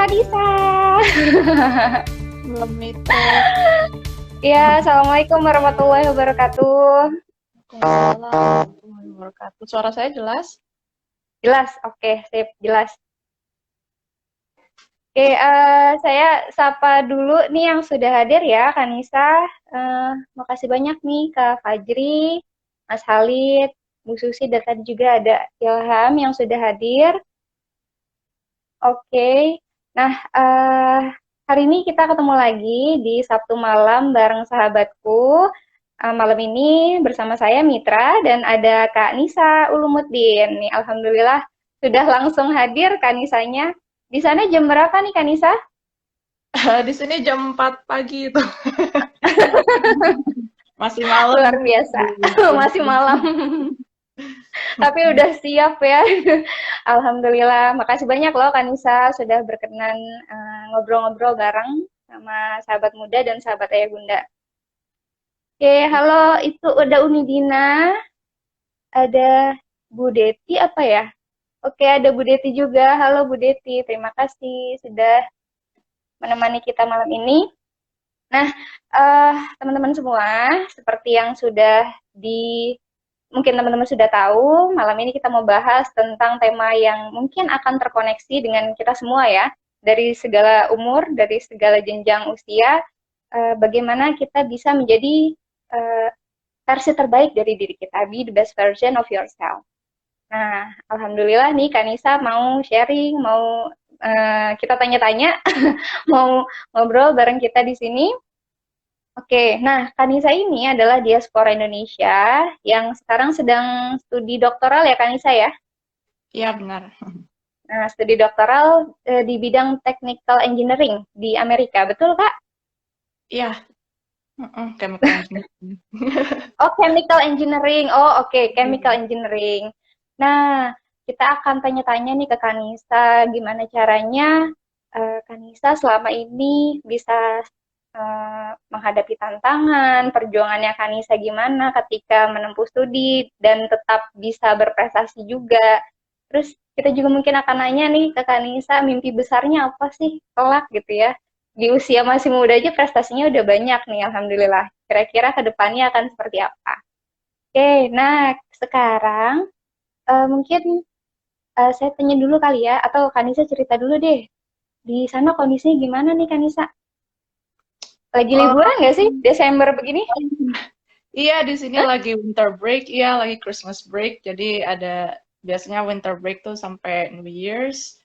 Kanisa. Belum itu. Ya, Assalamualaikum warahmatullahi wabarakatuh. Waalaikumsalam warahmatullahi wabarakatuh. Suara saya jelas? Jelas, oke, sip, jelas. Oke, saya sapa dulu nih yang sudah hadir ya, Kanisa. Makasih banyak nih Kak Fajri, Mas Halid, Bu Susi, dan tadi juga ada Ilham yang sudah hadir. Oke, nah hari ini kita ketemu lagi di Sabtu malam bareng sahabatku. Malam ini bersama saya Mitra dan ada Kak Nisa Ulumuddin. Nih, alhamdulillah sudah langsung hadir Kak Nisanya. Di sana jam berapa nih Kak Nisa? Di sini jam 4 pagi itu. Masih malam. Luar biasa, masih malam. Tapi udah siap ya. Alhamdulillah. Makasih banyak loh Kanisa sudah berkenan ngobrol-ngobrol bareng sama sahabat muda dan sahabat ayah bunda. Oke, halo, itu udah Umi Dina, ada Bu Deti apa ya? Oke, ada Bu Deti juga. Halo Bu Deti, terima kasih sudah menemani kita malam ini. Nah, teman-teman semua, seperti yang sudah mungkin teman-teman sudah tahu, malam ini kita mau bahas tentang tema yang mungkin akan terkoneksi dengan kita semua ya, dari segala umur, dari segala jenjang usia, bagaimana kita bisa menjadi versi terbaik dari diri kita, be the best version of yourself. Nah, alhamdulillah nih Kanisa mau sharing, mau kita tanya-tanya, mau ngobrol bareng kita di sini. Oke, nah Kanisa ini adalah diaspora Indonesia yang sekarang sedang studi doktoral ya Kanisa ya? Iya, benar. Nah, studi doktoral di bidang technical engineering di Amerika, betul Kak? Iya. Chemical engineering. Oh, chemical engineering. Oh, oke, chemical engineering. Nah, kita akan tanya-tanya nih ke Kanisa, gimana caranya Kanisa selama ini bisa menghadapi tantangan, perjuangannya Kanisa gimana ketika menempuh studi dan tetap bisa berprestasi juga. Terus kita juga mungkin akan nanya nih ke Kanisa, mimpi besarnya apa sih kelak gitu ya. Di usia masih muda aja prestasinya udah banyak nih, alhamdulillah. Kira-kira ke depannya akan seperti apa? Oke, nah sekarang mungkin saya tanya dulu kali ya, atau Kanisa cerita dulu deh. Di sana kondisinya gimana nih Kanisa? Lagi liburan nggak sih Desember begini? Iya, di sini lagi winter break, iya lagi Christmas break. Jadi ada biasanya winter break tuh sampai New Year's.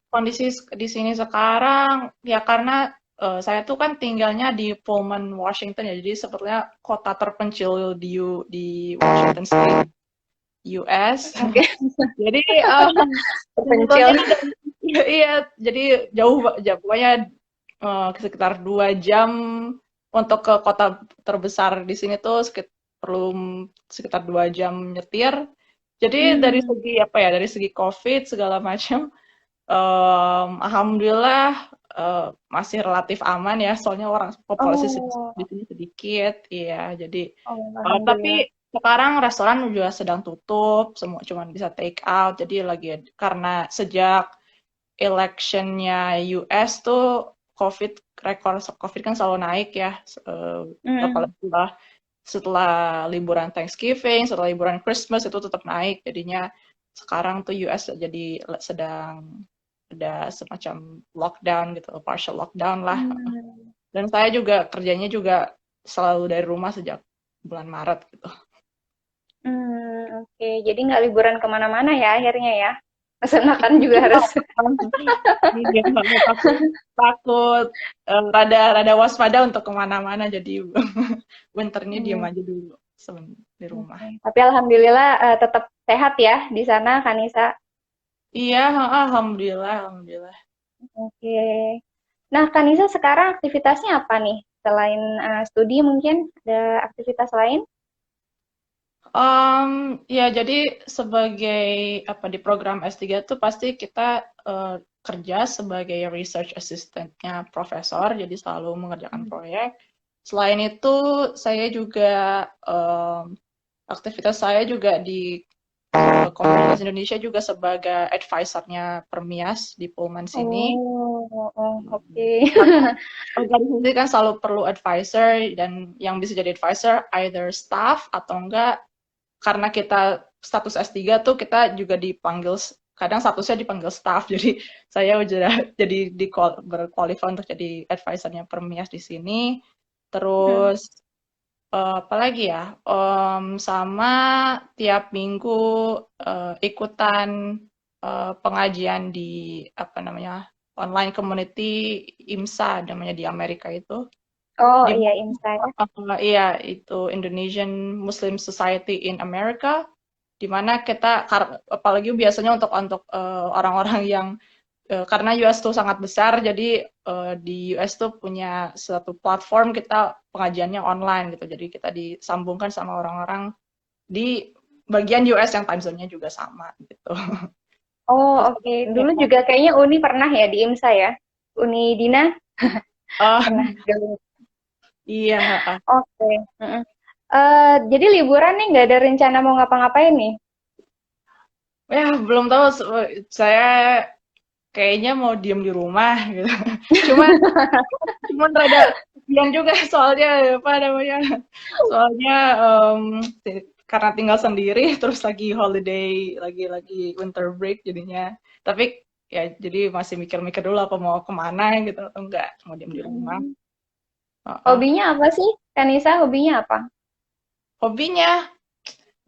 Kondisi di sini sekarang ya karena saya tuh kan tinggalnya di Pullman, Washington ya, jadi sepertinya kota terpencil di Washington State, US. Oke, Jadi terpencil. iya, jadi jauh, pokoknya sekitar 2 jam untuk ke kota terbesar di sini tuh perlu sekitar 2 jam nyetir. Jadi dari segi apa ya, dari segi COVID segala macam, alhamdulillah masih relatif aman ya, soalnya orang populasi Oh, di sini sedikit, iya. Jadi oh, alhamdulillah. tapi sekarang restoran juga sedang tutup, semua cuma bisa take out. Jadi lagi karena sejak electionnya US tuh COVID, rekor COVID kan selalu naik ya, apalagi setelah liburan Thanksgiving, setelah liburan Christmas itu tetap naik. Jadinya sekarang tuh US jadi sedang ada semacam lockdown gitu, partial lockdown lah. Dan saya juga kerjanya juga selalu dari rumah sejak bulan Maret gitu. Oke. Jadi nggak liburan kemana-mana ya akhirnya ya. Pesan makan juga harus. Iya, takut, takut rada waspada untuk kemana-mana, jadi winternya diem Hmm, aja dulu di rumah. oke. Tapi alhamdulillah tetap sehat ya di sana Kanisa. Iya, alhamdulillah, alhamdulillah. Oke. Nah, Kanisa sekarang aktivitasnya apa nih? Selain studi mungkin ada aktivitas lain? Ya jadi sebagai apa di program S3 tuh pasti kita kerja sebagai research assistant-nya profesor, jadi selalu mengerjakan proyek. Selain itu, saya juga aktivitas saya juga di Komunitas Indonesia juga sebagai advisernya Permias di Pullman sini. Oke. Organisasi kan selalu perlu advisor, dan yang bisa jadi advisor either staff atau enggak, karena kita status S3 tuh kita juga dipanggil, kadang statusnya dipanggil staff, jadi saya udah jadi berqualify untuk jadi advisernya Permias di sini. Terus apalagi ya, sama tiap minggu ikutan pengajian di apa namanya, online community IMSA namanya di Amerika itu. Oh Di iya, IMSA ya. iya, itu Indonesian Muslim Society in America, di mana kita apalagi biasanya untuk orang-orang yang karena US tuh sangat besar, jadi di US tuh punya suatu platform kita pengajiannya online gitu. Jadi kita disambungkan sama orang-orang di bagian US yang time zone-nya juga sama gitu. Oh Terus, oke. Dulu juga kayaknya Uni pernah ya di IMSA ya. Uni Dina oh pernah dulu. iya, Oke. Mm-mm. Jadi liburan nih nggak ada rencana mau ngapa-ngapain nih? ya belum tahu. Saya kayaknya mau diem di rumah gitu. Cuman cuman rada kasihan juga, soalnya apa namanya? Soalnya karena tinggal sendiri terus lagi holiday, lagi winter break jadinya. Tapi ya jadi masih mikir-mikir dulu apa mau kemana gitu atau enggak, mau diem di rumah. Hmm. Heeh. Hobinya apa sih? Kanisa hobinya apa? Hobinya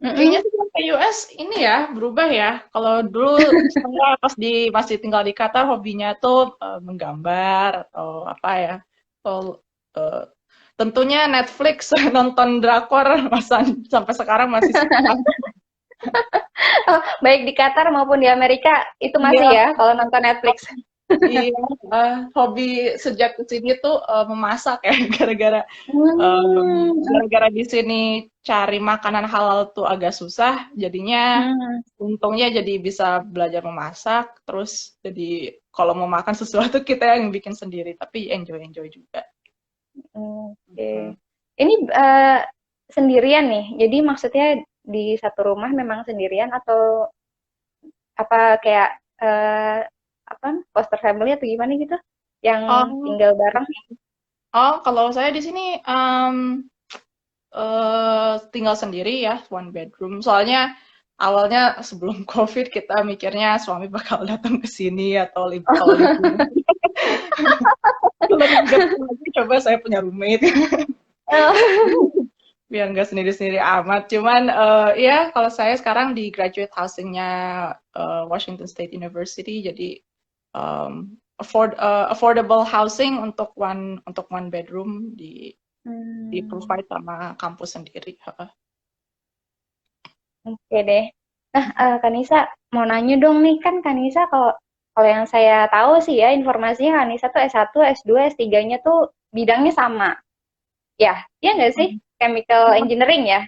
kayaknya Mm-mm. sih sampai US ini ya berubah ya. Kalau dulu saya pas masih tinggal di Qatar, hobinya tuh menggambar atau apa ya. Kalau eh, tentunya Netflix, nonton drakor, masa sampai sekarang masih suka. Oh, baik di Qatar maupun di Amerika itu masih Iya, ya kalau nonton Netflix. iya. Hobi sejak ke sini tuh memasak ya, gara-gara Hmm. gara-gara di sini cari makanan halal tuh agak susah, jadinya Hmm. untungnya jadi bisa belajar memasak, terus jadi kalau mau makan sesuatu kita yang bikin sendiri, tapi enjoy juga. Oke. Hmm. Ini sendirian nih. Jadi maksudnya di satu rumah memang sendirian atau apa kayak apa foster family atau gimana gitu? Yang Oh, tinggal bareng? kalau saya di sini tinggal sendiri ya, one bedroom. Soalnya awalnya sebelum COVID kita mikirnya suami bakal datang ke sini atau kalau liburan. Lebih lagi coba saya punya roommate biar nggak sendiri-sendiri amat. Cuman ya kalau saya sekarang di graduate housingnya Washington State University, jadi affordable housing untuk one bedroom di Hmm, provide sama kampus sendiri. oke deh. Nah, Kanisa mau nanya dong nih kan Kanisa kalau kalau yang saya tahu sih ya informasinya Kanisa tuh S1, S2, S3-nya tuh bidangnya sama. Ya, iya nggak sih? Chemical engineering ya?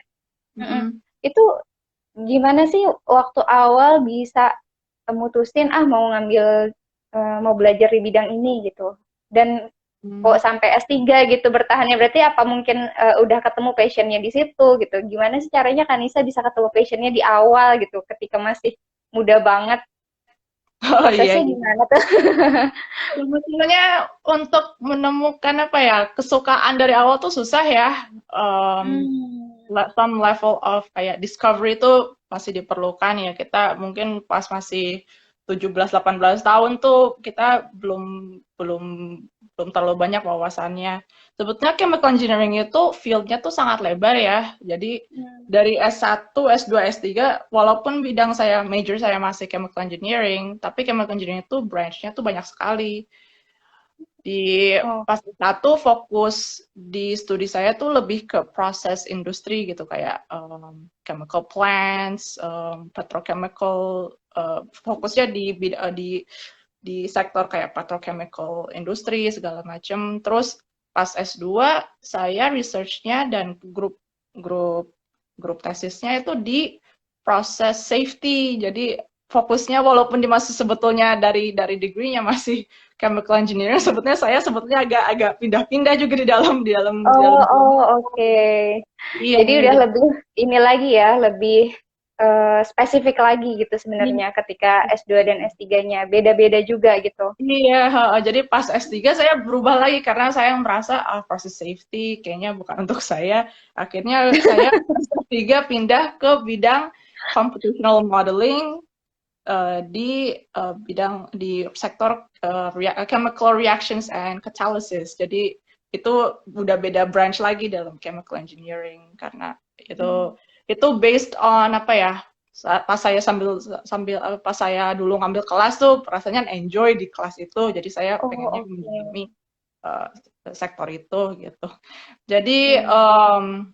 Mm-mm. Mm-mm. Itu gimana sih waktu awal bisa mutusin ah mau ngambil mau belajar di bidang ini gitu. Dan kok Hmm. sampai S3 gitu bertahannya berarti apa mungkin udah ketemu passionnya di situ gitu. Gimana sih caranya Kanisa bisa ketemu passionnya di awal gitu ketika masih muda banget. Oh iya, Prosesnya iya. gimana tuh? Sebetulnya untuk menemukan apa ya, kesukaan dari awal tuh susah ya. Um, Hmm. some level of kayak discovery itu masih diperlukan ya. Kita mungkin pas masih 17-18 tahun tuh kita belum belum terlalu banyak wawasannya. Sebetulnya chemical engineering itu field-nya tuh sangat lebar ya. Jadi dari S1, S2, S3, walaupun bidang saya, major saya masih chemical engineering, tapi chemical engineering itu branch-nya tuh banyak sekali. Di Oh. pas satu fokus di studi saya tuh lebih ke proses industri gitu, kayak chemical plants, petrochemical, fokusnya di sektor kayak petrochemical industri segala macam. Terus pas S2 saya research-nya dan grup grup tesisnya itu di proses safety. Jadi fokusnya walaupun di masih sebetulnya dari degree-nya masih chemical engineering, sebetulnya saya sebetulnya agak-agak pindah-pindah juga di dalam Oh, oh, oke. iya Jadi udah jadi lebih ini lagi ya, lebih spesifik lagi gitu sebenarnya ketika S2 dan S3-nya beda-beda juga gitu. Iya, jadi pas S3 saya berubah lagi karena saya merasa process safety kayaknya bukan untuk saya. Akhirnya saya S3 pindah ke bidang computational modeling bidang di sektor chemical reactions and catalysis. Jadi itu udah beda branch lagi dalam chemical engineering karena itu based on apa ya? Pas saya pas saya dulu ngambil kelas tuh rasanya enjoy di kelas itu. Jadi saya Oh, pengennya oke. mendalami sektor itu gitu. Jadi Hmm.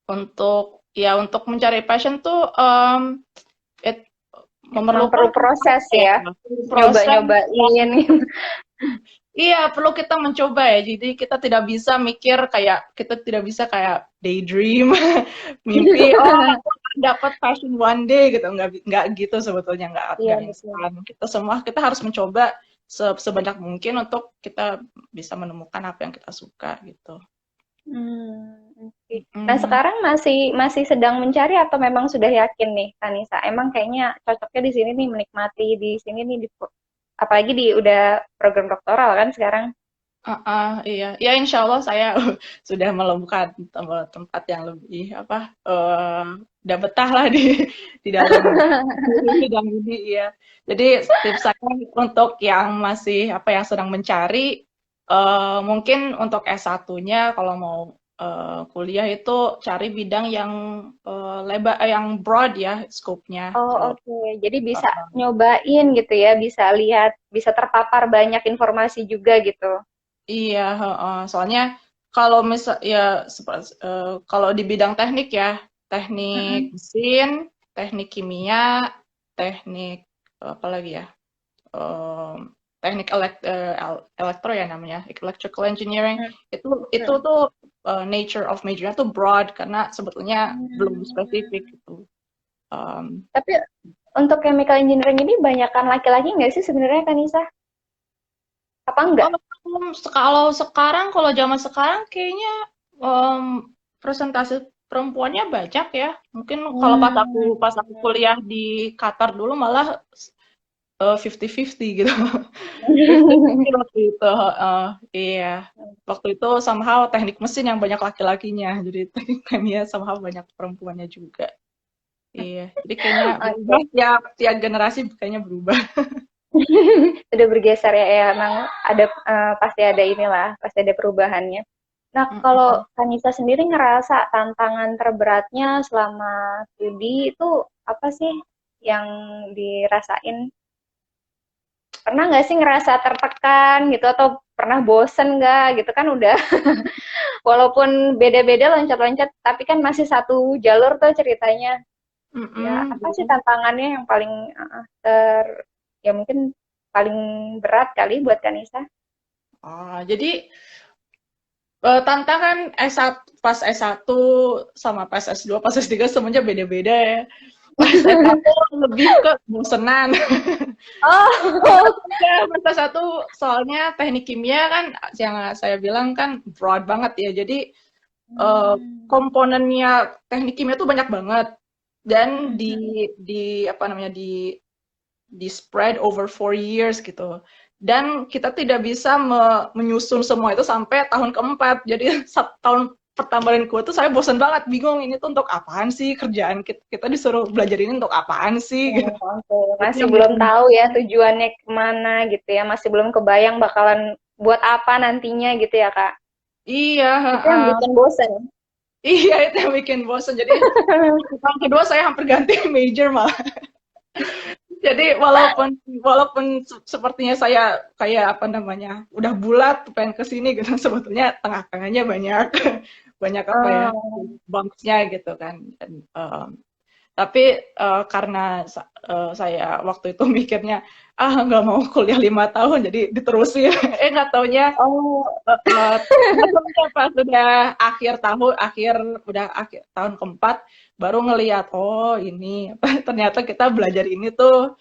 untuk mencari passion tuh it, Emang perlu memerlukan proses ya ya, proses. nyoba-nyobain gitu. Iya, perlu kita mencoba ya. Jadi kita tidak bisa mikir kayak kita tidak bisa kayak daydream, mimpi. Oh, aku akan dapat passion one day gitu. Nggak gitu sebetulnya Iya, nggak betul. instan. Kita harus mencoba sebanyak mungkin untuk kita bisa menemukan apa yang kita suka gitu. Oke. Nah, Mm. sekarang masih masih sedang mencari atau memang sudah yakin nih, Kanisa? Emang kayaknya cocoknya di sini nih, menikmati di sini nih, apalagi di udah program doktoral kan sekarang. Iya, ya insya Allah saya sudah menemukan tempat yang lebih apa, udah betah lah di dalam bidang ini ya. Jadi tips saya untuk yang masih apa yang sedang mencari, mungkin untuk S1-nya kalau mau kuliah itu cari bidang yang yang broad ya scope-nya. Oh, Kalau oke. Jadi bisa nyobain gitu ya, bisa lihat, bisa terpapar banyak informasi juga gitu. iya, heeh. Soalnya kalau misal ya kalau di bidang teknik ya, teknik Mm-mm. mesin, teknik kimia, teknik apa lagi ya? Em, teknik elektro ya namanya, electrical engineering. Itu Mm-mm. tuh nature of majornya tuh broad karena sebetulnya belum spesifik Hmm. gitu. Em, Tapi untuk chemical engineering ini banyakkan laki-laki nggak sih sebenarnya, Kanisa? Apa enggak? kalau zaman sekarang kayaknya em, presentasi perempuannya banyak ya. Mungkin kalau pas aku Hmm. kuliah di Qatar dulu malah 50-50 gitu. 50-50 waktu itu. Iya. Waktu itu somehow teknik mesin yang banyak laki-lakinya. Jadi teknik kimia somehow banyak perempuannya juga. Iya. Jadi kayaknya berubah Oke. tiap generasi kayaknya berubah. Sudah bergeser ya, ya emang ada pasti ada inilah, pasti ada perubahannya. Nah, kalau Mm-mm. Kanisa sendiri ngerasa tantangan terberatnya selama studi itu apa sih yang dirasain? Pernah nggak sih ngerasa tertekan gitu atau pernah bosen nggak gitu kan udah walaupun beda-beda loncat-loncat tapi kan masih satu jalur tuh ceritanya. Ya, Mm-mm. apa sih tantangannya yang paling ter ya mungkin paling berat kali buat Kanisa? Jadi tantangan pas S1 sama pas S2, pas S3 semuanya beda-beda ya. Pas S1 lebih ke bosenan. Oh, Pas S1 soalnya teknik kimia kan yang saya bilang kan broad banget ya. Jadi komponennya teknik kimia tuh banyak banget dan di apa namanya di spread over 4 years gitu. Dan kita tidak bisa menyusun semua itu sampai tahun keempat. Jadi tahun pertama dan kedua tuh saya bosan banget, bingung ini tuh untuk apaan sih kerjaan kita disuruh belajar ini untuk apaan sih gitu. oke. Itu Masih yang belum bikin tahu ya tujuannya kemana gitu ya, masih belum kebayang bakalan buat apa nantinya gitu ya, Kak. iya, Itu yang bikin bosen. iya itu yang bikin bosan. Jadi tahun kedua saya hampir ganti major malah. Jadi walaupun walaupun sepertinya saya kayak apa namanya udah bulat pengen ke sini gitu sebetulnya tengah-tengahnya banyak banyak apa ya Oh, bumps-nya gitu kan. Dan, tapi karena saya waktu itu mikirnya nggak mau kuliah 5 tahun jadi diterusin nggak taunya oh, maksudnya pas sudah akhir tahun keempat baru ngelihat oh ini ternyata kita belajar ini tuh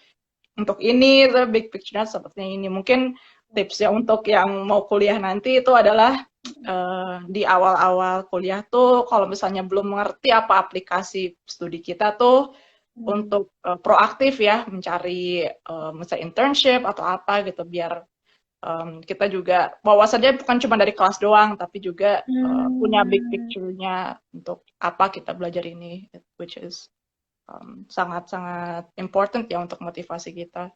untuk ini, the big picture-nya sepertinya ini. Mungkin tips ya untuk yang mau kuliah nanti itu adalah di awal-awal kuliah tuh kalau misalnya belum mengerti apa aplikasi studi kita tuh untuk proaktif ya mencari misalnya internship atau apa gitu biar kita juga wawasannya bukan cuma dari kelas doang tapi juga punya big picture-nya untuk apa kita belajar ini, which is sangat-sangat important ya untuk motivasi kita.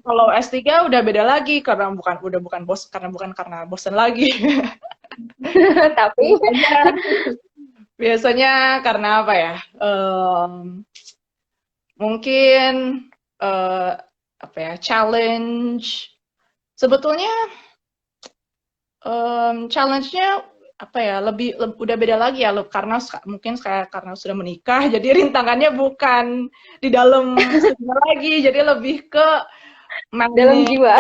Kalau S3 udah beda lagi karena bukan karena bosen lagi. Tapi biasanya karena apa ya? Mungkin apa ya? Challenge. Sebetulnya challenge-nya apa ya? Udah beda lagi ya, karena mungkin karena sudah menikah, jadi rintangannya bukan di dalam studio lagi, jadi lebih ke dalam jiwa.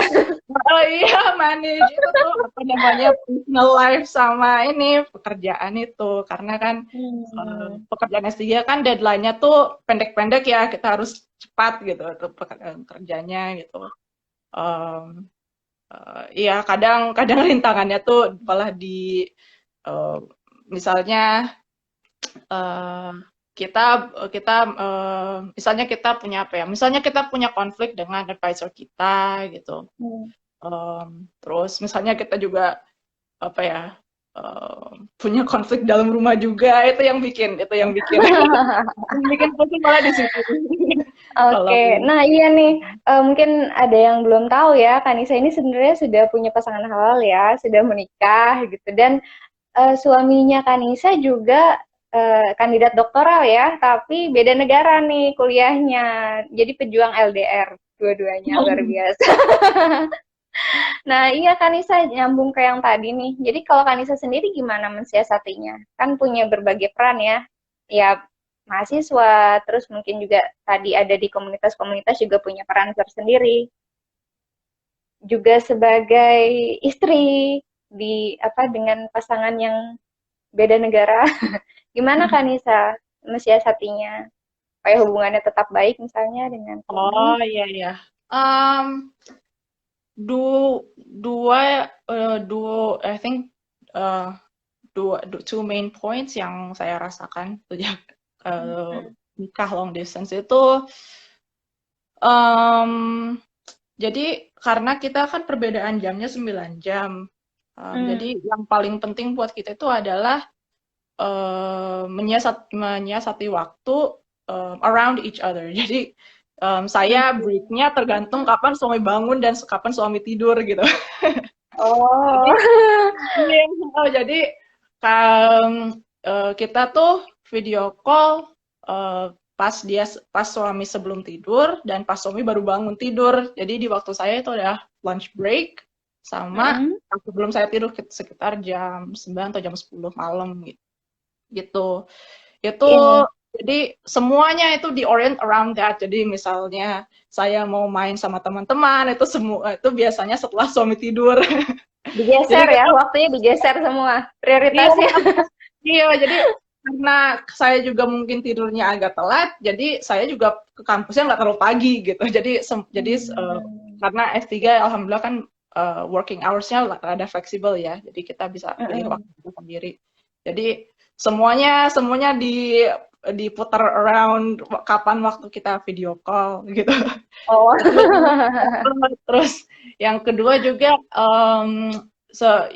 Oh iya, manage itu tuh apa namanya personal life sama ini pekerjaan itu karena kan pekerjaan S3 kan deadline-nya tuh pendek-pendek ya, kita harus cepat gitu tuh kerjanya gitu. Iya, kadang rintangannya tuh malah di misalnya kita misalnya kita punya apa ya? Misalnya kita punya konflik dengan advisor kita gitu. Terus misalnya kita juga apa ya punya konflik dalam rumah juga itu yang bikin bikin pusing malah di situ. Oke, nah iya nih, mungkin ada yang belum tahu ya, Kanisa ini sebenarnya sudah punya pasangan halal ya, sudah menikah gitu, dan suaminya Kanisa juga kandidat doktoral ya, tapi beda negara nih kuliahnya, jadi pejuang LDR dua-duanya luar biasa. Nah iya Kanisa nyambung ke yang tadi nih, jadi kalau Kanisa sendiri gimana mensiasatinya? Kan punya berbagai peran ya mahasiswa, terus mungkin juga tadi ada di komunitas-komunitas juga punya peran tersendiri. Juga sebagai istri dengan pasangan yang beda negara. Gimana Kanisa mensiasatinya? Supaya hubungannya tetap baik misalnya dengan suami. Oh iya iya. I think two main points yang saya rasakan sejak nikah long distance itu jadi karena kita kan perbedaan jamnya 9 jam. Jadi yang paling penting buat kita itu adalah menyiasati waktu around each other. Jadi saya break-nya tergantung kapan suami bangun dan kapan suami tidur gitu. Oh. Jadi kita tuh video call pas suami sebelum tidur dan pas suami baru bangun tidur. Jadi di waktu saya itu ada lunch break sama sebelum saya tidur sekitar jam 9 atau jam 10 malam gitu. Itu jadi semuanya itu di-orient around that. Jadi misalnya saya mau main sama teman-teman itu biasanya setelah suami tidur. Digeser ya, waktunya digeser semua prioritasnya. Iya, jadi karena saya juga mungkin tidurnya agak telat, jadi saya juga ke kampusnya nggak terlalu pagi gitu. Jadi karena S3 alhamdulillah kan working hours-nya rada fleksibel ya, jadi kita bisa pilih waktu sendiri. Jadi semuanya diputar around kapan waktu kita video call gitu. Oh. Terus yang kedua juga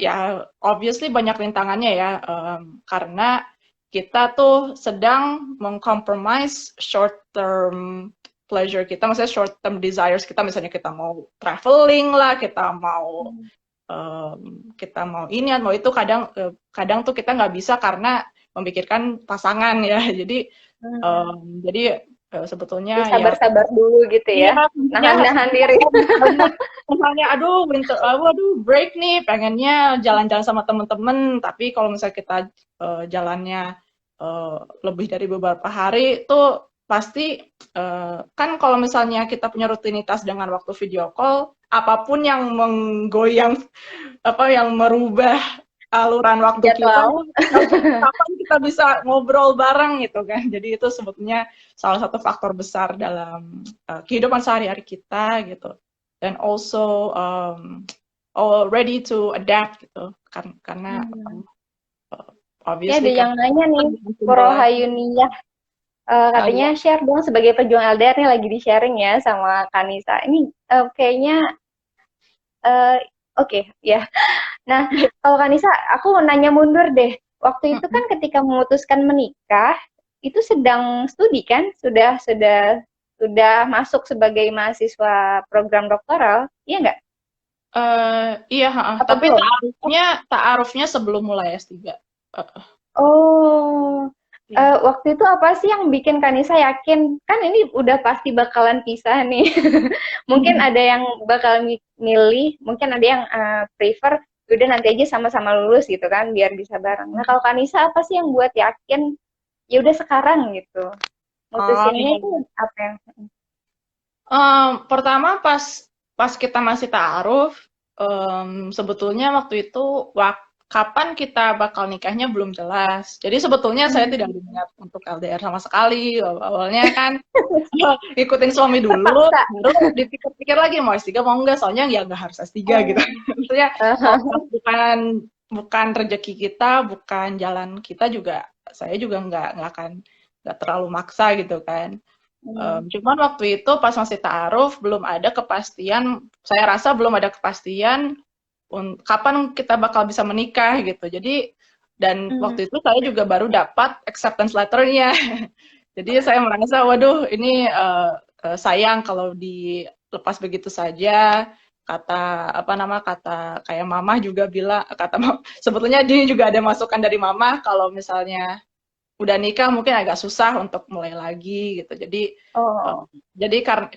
ya obviously banyak rintangannya ya karena kita tuh sedang mengcompromise short term pleasure kita, maksudnya short term desires kita, misalnya kita mau traveling lah, kita mau ini mau itu, kadang tuh kita nggak bisa karena memikirkan pasangan ya. Jadi sebetulnya sabar-sabar dulu gitu ya, nahan-nahan diri. Misalnya aduh break nih, pengennya jalan-jalan sama temen-temen, tapi kalau misalnya kita jalannya lebih dari beberapa hari itu pasti kan kalau misalnya kita punya rutinitas dengan waktu video call, apapun yang menggoyang yang merubah aluran waktu kita, kapan kita bisa ngobrol bareng gitu kan. Jadi itu sebetulnya salah satu faktor besar dalam kehidupan sehari-hari kita gitu. dan also ready to adapt gitu karena Hmm. Ya, ada obviously kan yang nanya nih, Sunda. Purahayuniyah. Katanya Ya. share dong sebagai pejuang LDR nih lagi di-sharing ya sama Kanisa. Ini kayaknya eh, oke ya. Nah, kalau Kanisa, aku mau nanya mundur deh. Waktu itu kan ketika memutuskan menikah, itu sedang studi kan? Sudah masuk sebagai mahasiswa program doktoral, iya nggak? Iya, Apa tapi belum? ta'arufnya sebelum mulai S3. Oh, Iya. waktu itu apa sih yang bikin Kanisa yakin? Kan ini udah pasti bakalan pisah nih. Mungkin ada yang bakal milih, mungkin ada yang prefer, udah nanti aja sama-sama lulus gitu kan, biar bisa bareng. Nah, kalau Kanisa apa sih yang buat yakin? Ya udah sekarang gitu. Oh Mutusinnya iya. itu apa yang? Pertama pas kita masih ta'aruf, sebetulnya waktu itu kapan kita bakal nikahnya belum jelas. Jadi sebetulnya saya tidak berniat untuk LDR sama sekali. Awalnya kan ikutin suami dulu, Terpaksa. baru dipikir-pikir lagi mau S3 mau enggak, soalnya ya nggak harus S3 gitu. Oh. Maksudnya kalau bukan bukan rezeki kita, bukan jalan kita juga, saya juga nggak terlalu maksa gitu kan. Cuman waktu itu pas masih ta'aruf belum ada kepastian, saya rasa belum ada kepastian kapan kita bakal bisa menikah gitu. Jadi dan Hmm. waktu itu saya juga baru dapat acceptance letternya. Jadi saya merasa waduh ini sayang kalau dilepas begitu saja. Kata kayak mama juga bilang sebetulnya dia juga ada masukan dari mama kalau misalnya udah nikah mungkin agak susah untuk mulai lagi gitu. Oh.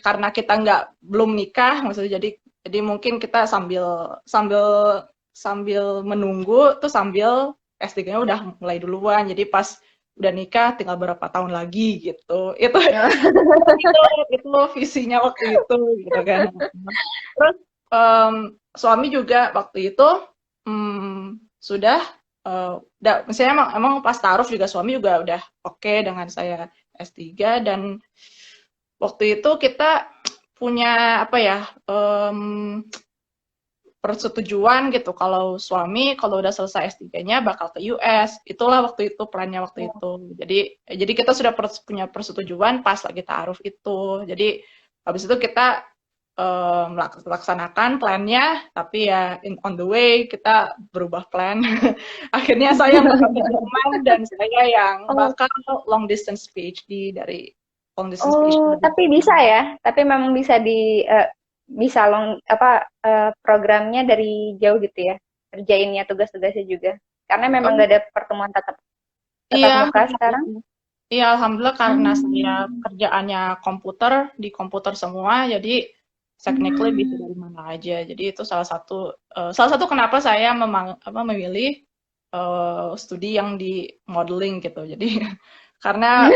Karena kita belum nikah, maksudnya jadi mungkin kita sambil sambil sambil menunggu tuh sambil S3-nya udah mulai duluan. Jadi pas udah nikah tinggal berapa tahun lagi gitu. Itu visinya waktu itu gitu kan. Terus suami juga waktu itu sudah misalnya emang pas taruh juga suami juga udah oke dengan saya S3 dan waktu itu kita punya apa ya persetujuan gitu kalau suami kalau udah selesai S3-nya bakal ke US. Itulah waktu itu perannya waktu itu. Jadi kita sudah punya persetujuan pas lagi ta'aruf itu. Jadi habis itu kita melaksanakan plannya, tapi ya on the way kita berubah plan. Akhirnya saya bakal ke Jerman dan saya yang Oh. bakal long distance PhD dari long distance PhD Oh, di tapi bisa Jerman. ya. Tapi memang bisa programnya dari jauh gitu ya. Kerjainnya tugas-tugasnya juga. Karena memang nggak ada pertemuan tatap tatap Iya, muka sekarang. iya, alhamdulillah karena saya Hmm. kerjaannya di komputer semua, jadi technically bisa Hmm. dari mana aja. Jadi itu salah satu kenapa saya memilih studi yang di modeling gitu. Jadi karena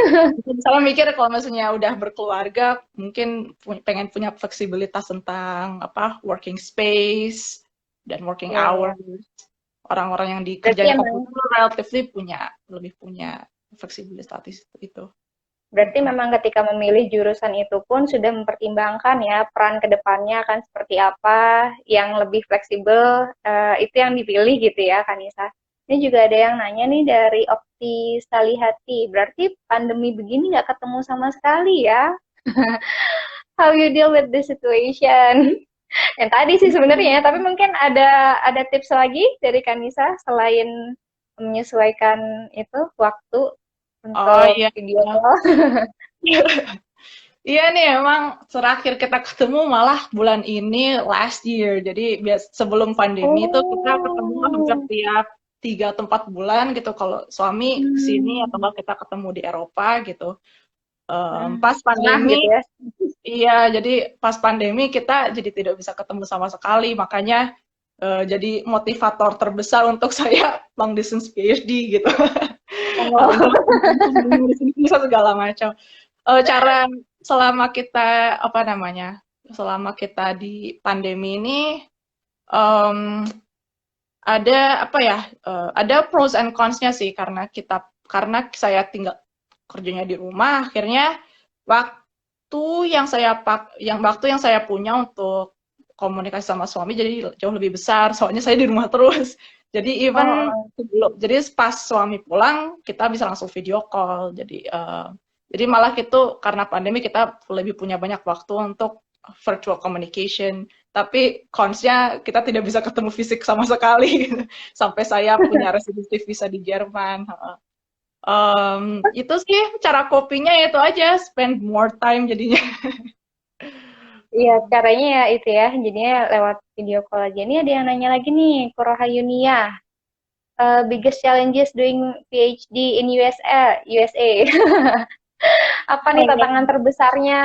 misalnya mikir kalau misalnya udah berkeluarga, mungkin pengen punya fleksibilitas tentang apa working space dan working Iya, iya. hours. Orang-orang yang di Berarti kerjanya emang komputer relatively lebih punya fleksibilitas itu. berarti memang ketika memilih jurusan itu pun sudah mempertimbangkan ya peran kedepannya akan seperti apa, yang lebih fleksibel itu yang dipilih gitu ya, Kanisa. Ini juga ada yang nanya nih dari Opti Salihati. Berarti pandemi begini nggak ketemu sama sekali ya? How you deal with the situation? Yang tadi sih sebenarnya, tapi mungkin ada tips lagi dari Kanisa selain menyesuaikan itu waktu Oh untuk iya, video call. iya nih emang terakhir kita ketemu malah bulan ini last year. Jadi sebelum pandemi itu kita ketemu hampir Oh. tiap 3 atau 4 bulan gitu. Kalau suami kesini atau Hmm. kalau kita ketemu di Eropa gitu. Hmm. Pas Tengah pandemi, gitu ya. iya jadi pas pandemi kita jadi tidak bisa ketemu sama sekali. Makanya jadi motivator terbesar untuk saya long distance PhD gitu. Oh. Untuk bisa segala macam. Cara selama kita apa namanya? Selama kita di pandemi ini em, ada apa ya? Ada pros and cons-nya sih karena saya tinggal kerjanya di rumah, akhirnya waktu yang saya punya untuk komunikasi sama suami jadi jauh lebih besar. Soalnya saya di rumah terus. Jadi even Oh, jadi pas suami pulang kita bisa langsung video call. Jadi malah gitu karena pandemi kita lebih punya banyak waktu untuk virtual communication. Tapi cons-nya kita tidak bisa ketemu fisik sama sekali. Sampai saya punya residency visa di Jerman. Itu sih cara kopinya itu aja, spend more time jadinya. iya, caranya ya itu ya, jadinya lewat video call aja. Ini ada yang nanya lagi nih, Korohayunia. Biggest challenges doing PhD in USA. Apa nih tantangan terbesarnya?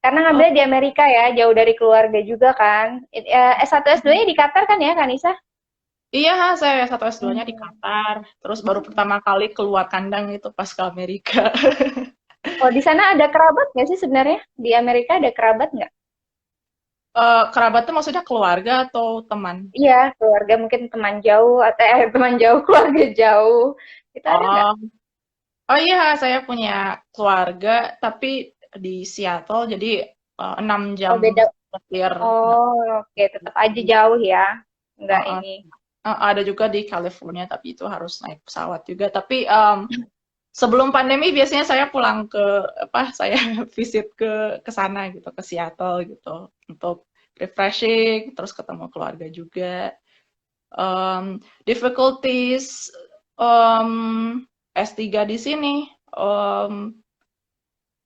Karena ngambilnya di Amerika ya, jauh dari keluarga juga kan. S1 S2-nya di Qatar kan ya, Kanisa? Iya, saya satu S2-nya di Hmm. Qatar. Terus baru pertama kali keluar kandang itu pas ke Amerika. Oh, di sana ada kerabat nggak sih sebenarnya? Di Amerika ada kerabat nggak? Kerabat tuh maksudnya keluarga atau teman? Iya, keluarga mungkin teman jauh atau teman jauh, keluarga jauh. Itu ada nggak? Oh, oh iya, saya punya keluarga, tapi di Seattle, jadi 6 jam Oh, beda. setir. Oh, oke, tetap aja jauh ya. Nggak Uh, ini. ada juga di California, tapi itu harus naik pesawat juga. Tapi sebelum pandemi biasanya saya pulang ke saya visit ke sana gitu, ke Seattle gitu untuk refreshing, terus ketemu keluarga juga. Difficulties S3 di sini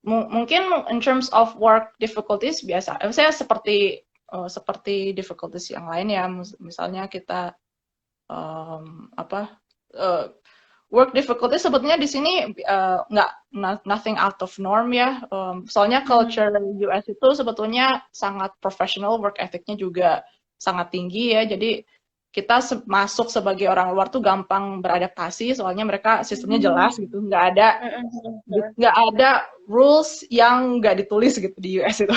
mungkin in terms of work difficulties biasa. Saya seperti difficulties yang lain ya, misalnya kita apa work difficulty sebetulnya di sini nggak nothing out of norm ya. Soalnya culture US itu sebetulnya sangat professional, work ethicnya juga sangat tinggi ya. Jadi kita masuk sebagai orang luar tuh gampang beradaptasi, soalnya mereka sistemnya jelas gitu, nggak ada rules yang nggak ditulis gitu di US itu.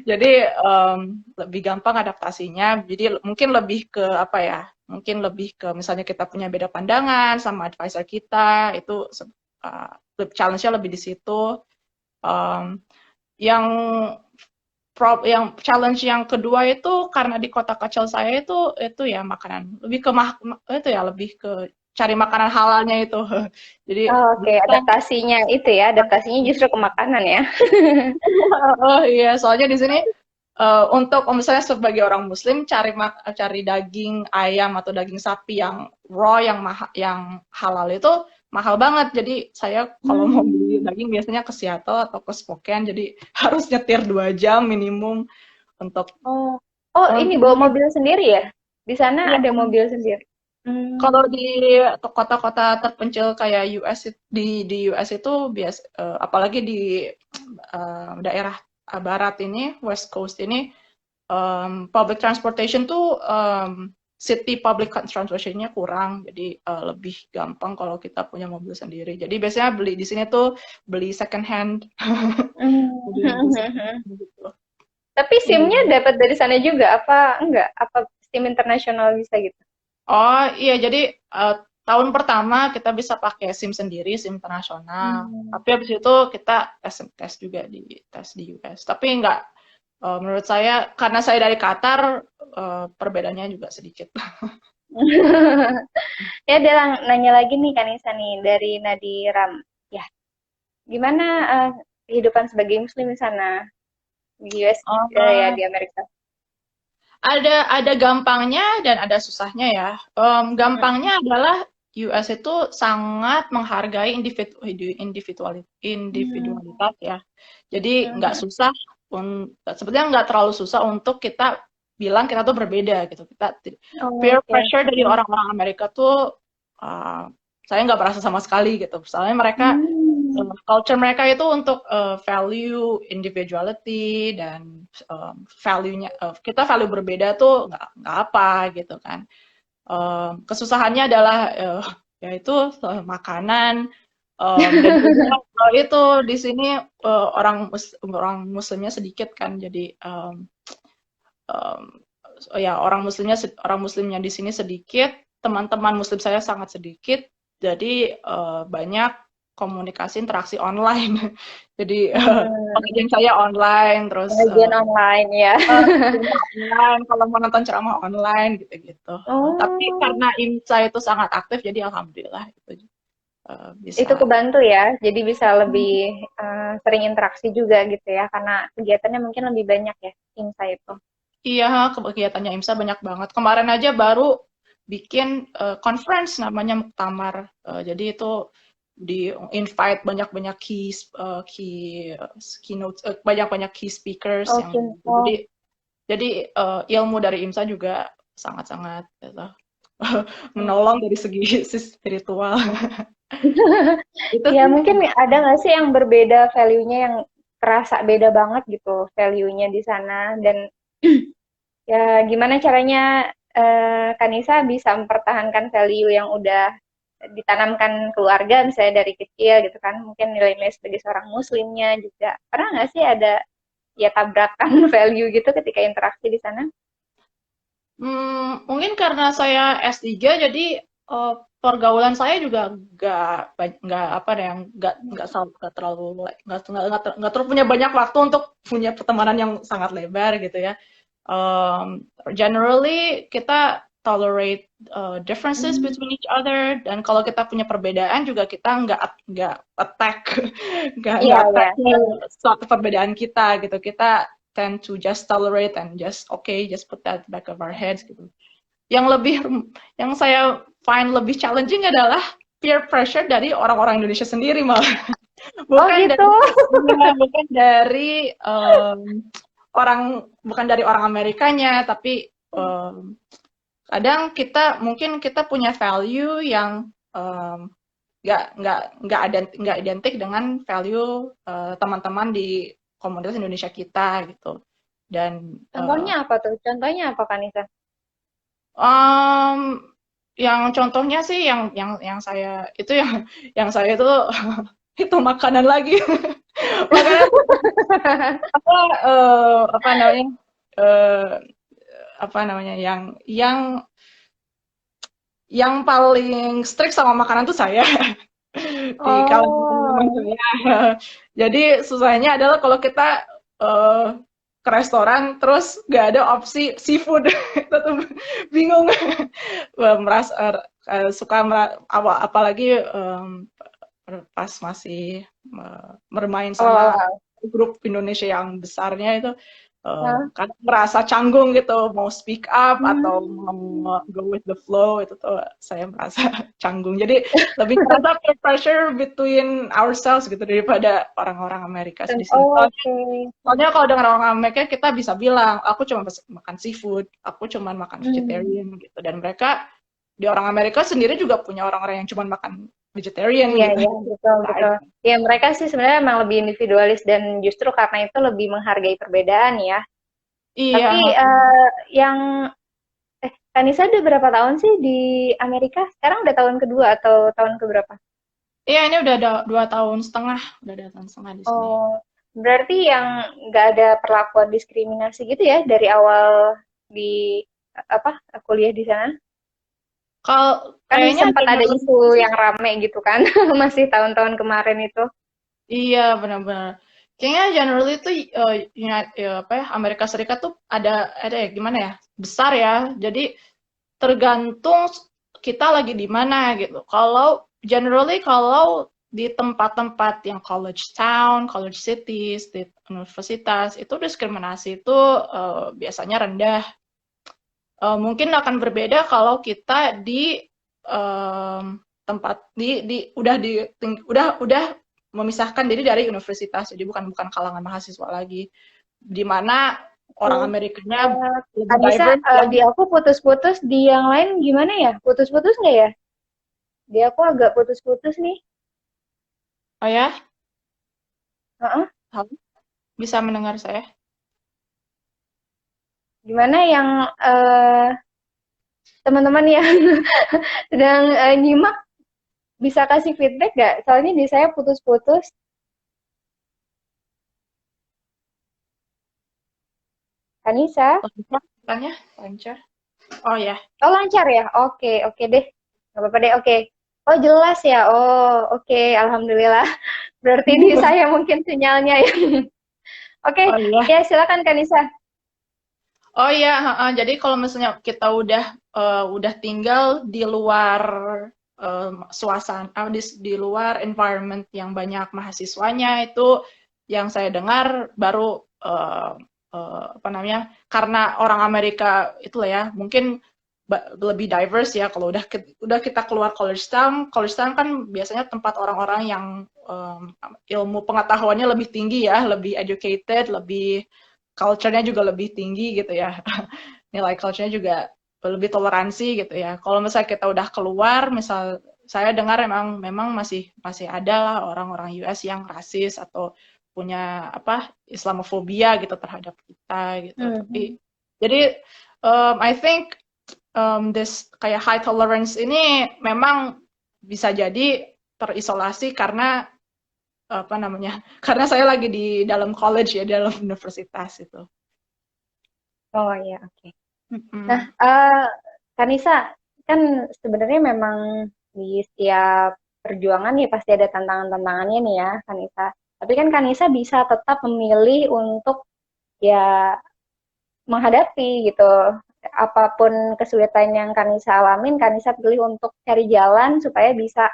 Jadi lebih gampang adaptasinya. Jadi mungkin lebih ke apa ya? Mungkin lebih ke misalnya kita punya beda pandangan sama advisor kita, itu challenge-nya lebih di situ. Um, yang yang challenge yang kedua itu karena di kota kecil saya itu ya makanan lebih ke itu ya lebih ke cari makanan halalnya itu. Jadi Oh, oke, adaptasinya itu ya, adaptasinya justru ke makanan ya. oh iya, soalnya di sini untuk misalnya sebagai orang Muslim cari daging ayam atau daging sapi yang raw yang halal itu mahal banget. Jadi saya kalau mau beli Hmm. daging biasanya ke Seattle atau ke Spokane, jadi harus nyetir 2 jam minimum untuk Oh, oh ini untuk bawa beli. mobil sendiri ya? Di sana Iya, ada mobil sendiri. kalau Hmm. di kota-kota terpencil kayak US di US itu apalagi di daerah barat ini West Coast ini public transportation tuh city public transportationnya kurang, jadi lebih gampang kalau kita punya mobil sendiri. Jadi biasanya beli di sini tuh beli second hand mobil-mobil second Hmm. hand gitu. Tapi SIM-nya Iya. dapat dari sana juga apa enggak? Apa SIM internasional bisa gitu? Oh iya, jadi tahun pertama kita bisa pakai SIM sendiri, SIM internasional. Hmm. Tapi habis itu kita tes juga tes di US. Tapi nggak, menurut saya karena saya dari Qatar, perbedaannya juga sedikit. Ya, ada nanya lagi nih Kanisa nih dari Nadiram. Ya, gimana kehidupan sebagai Muslim di sana di US ya Oh, di Amerika? ada gampangnya dan ada susahnya ya. Gampangnya adalah US itu sangat menghargai Hmm. individualitas ya. Jadi nggak Mhm. susah, sebetulnya nggak terlalu susah untuk kita bilang kita tuh berbeda gitu. Oh, Peer oke. pressure dari orang-orang Amerika tuh uh, saya nggak merasa sama sekali gitu. Soalnya Hmm. culture mereka itu untuk value individuality dan value-nya kita value berbeda tuh nggak apa gitu kan. Kesusahannya adalah yaitu makanan dan juga itu di sini orang muslimnya sedikit kan, jadi um, ya orang muslimnya di sini sedikit, teman-teman muslim saya sangat sedikit, jadi banyak komunikasi interaksi online. Jadi Hmm, pengajian saya online, terus pengajian online ya. ceramah online, kalau mau nonton ceramah online gitu-gitu. Tapi Oh, karena IMSA itu sangat aktif, jadi alhamdulillah itu itu bisa. kebantu ya. Jadi bisa lebih sering interaksi juga gitu ya, karena kegiatannya mungkin lebih banyak ya, IMSA itu. Iya, kegiatannya IMSA banyak banget. Kemarin aja baru bikin conference namanya Muktamar. Jadi itu di invite banyak-banyak keynote, banyak-banyak key speakers yang Oke. jadi Oh, ilmu dari IMSA juga sangat-sangat gitu, menolong dari segi spiritual. Itu ya sih. mungkin ada nggak sih yang berbeda value-nya yang terasa beda banget gitu value-nya di sana dan ya gimana caranya Kanisa bisa mempertahankan value yang udah ditanamkan keluarga misalnya dari kecil gitu kan mungkin nilai-nilai sebagai seorang muslimnya juga pernah nggak sih ada ya tabrakan value gitu ketika interaksi di sana? Mungkin karena saya S3, jadi pergaulan saya juga nggak apa deh, yang nggak terlalu nggak terlalu punya banyak waktu untuk punya pertemanan yang sangat lebar gitu ya. Generally kita tolerate differences Hmm, between each other, dan kalau kita punya perbedaan juga kita nggak attack nggak iya attack ya. suatu perbedaan kita gitu. Kita tend to just tolerate and just okay, just put that back of our heads gitu. Yang lebih yang saya find lebih challenging adalah peer pressure dari orang-orang Indonesia sendiri malah. Oh Bukan gitu. dari bukan dari bukan dari orang Amerikanya, tapi kadang mungkin kita punya value yang nggak identik dengan value teman-teman di komunitas Indonesia kita gitu. Dan Contohnya apa tuh? Contohnya apa Kanisa? um, yang contohnya sih yang saya itu yang saya itu itu makanan lagi. Makanan apa eh, apa namanya yang paling strict sama makanan tuh saya di kalangan teman-teman Oh, saya. Jadi susahnya adalah kalau kita eh, ke restoran terus nggak ada opsi seafood, kita tuh bingung. Merasa apalagi pas masih bermain sama awal-awal. grup Indonesia yang besarnya itu, Hah? kan merasa canggung gitu mau speak up atau Hmm. mau go with the flow, itu tuh saya merasa canggung. Jadi lebih merasa peer pressure between ourselves gitu daripada orang-orang Amerika di sini. Oke. Soalnya kalau dengan orang Amerika kita bisa bilang, aku cuma makan seafood, aku cuma makan Hmm. vegetarian gitu. Dan mereka di orang Amerika sendiri juga punya orang-orang yang cuma makan vegetarian Iya, gitu. iya, betul, betul. Lain. Ya, mereka sih sebenarnya emang lebih individualis dan justru karena itu lebih menghargai perbedaan ya. Iya, Tapi yang Kanisa udah berapa tahun sih di Amerika? Sekarang udah tahun kedua atau tahun keberapa? iya ini udah ada 2 tahun setengah, udah ada 2 tahun setengah di sini. Oh, berarti yang nggak ada perlakuan diskriminasi gitu ya dari awal di apa kuliah di sana? Kalau Kan kayaknya sempat ada generasi isu sih, yang rame gitu kan, masih tahun-tahun kemarin itu. iya benar-benar. Kayaknya generally itu apa ya, Amerika Serikat tuh ada ya gimana ya, besar ya. Jadi tergantung kita lagi di mana gitu. Kalau di tempat-tempat yang college town, college cities, di universitas, itu diskriminasi itu biasanya rendah. Mungkin akan berbeda kalau kita di tempat udah memisahkan diri dari universitas, jadi bukan bukan kalangan mahasiswa lagi, di mana orang Oke. Amerikanya lebih Anissa, diverse yang. di aku putus-putus, di yang lain gimana ya? Putus-putus nggak ya? Di aku agak putus-putus nih. Oh ya, Heeh. halo, bisa mendengar saya? Gimana yang teman-teman yang sedang nyimak bisa kasih feedback nggak? Soalnya di saya putus-putus. Anissa, Lancar, lancar. Oh ya. oh lancar ya? Oke, oke deh. Nggak apa-apa deh, oke. Oh, jelas ya. Oh, oke. Alhamdulillah. Berarti di saya mungkin sinyalnya ya. Oke, Oh iya. ya silakan Kanisa. Oh iya, jadi kalau misalnya kita udah tinggal di luar suasana, di luar environment yang banyak mahasiswanya itu yang saya dengar baru apa namanya? Karena orang Amerika itulah ya, mungkin lebih diverse ya. Kalau udah kita keluar college town kan biasanya tempat orang-orang yang ilmu pengetahuannya lebih tinggi ya, lebih educated, lebih culture-nya juga lebih tinggi gitu ya. Nilai culture-nya juga lebih toleransi gitu ya. Kalau misalnya kita udah keluar, misal saya dengar memang masih masih ada lah orang-orang US yang rasis atau punya apa Islamofobia gitu terhadap kita gitu. Tapi Mhm. jadi I think this kayak high tolerance ini memang bisa jadi terisolasi karena apa namanya? Karena saya lagi di dalam college ya, dalam universitas itu. Oh iya, oke. Nah, Mm-mm. Kanisa, kan sebenarnya memang di setiap perjuangan ya pasti ada tantangan-tantangannya nih ya, Kanisa. Tapi kan Kanisa bisa tetap memilih untuk ya menghadapi gitu. Apapun kesulitan yang Kanisa alamin, Kanisa pilih untuk cari jalan supaya bisa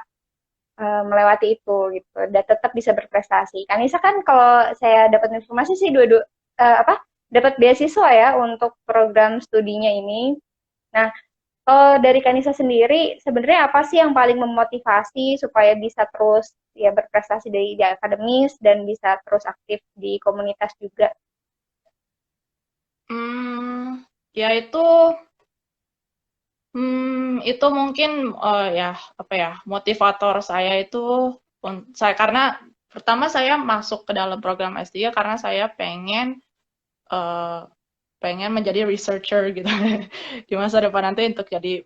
melewati itu gitu dan tetap bisa berprestasi. Kanisa kan kalau saya dapat informasi sih dua-dua apa dapat beasiswa ya untuk program studinya ini. Nah, kalau dari Kanisa sendiri, sebenarnya apa sih yang paling memotivasi supaya bisa terus ya berprestasi di akademis dan bisa terus aktif di komunitas juga? Ya itu mungkin ya apa ya motivator saya itu saya karena pertama saya masuk ke dalam program S3 karena saya eh, pengen menjadi researcher gitu di masa depan nanti untuk jadi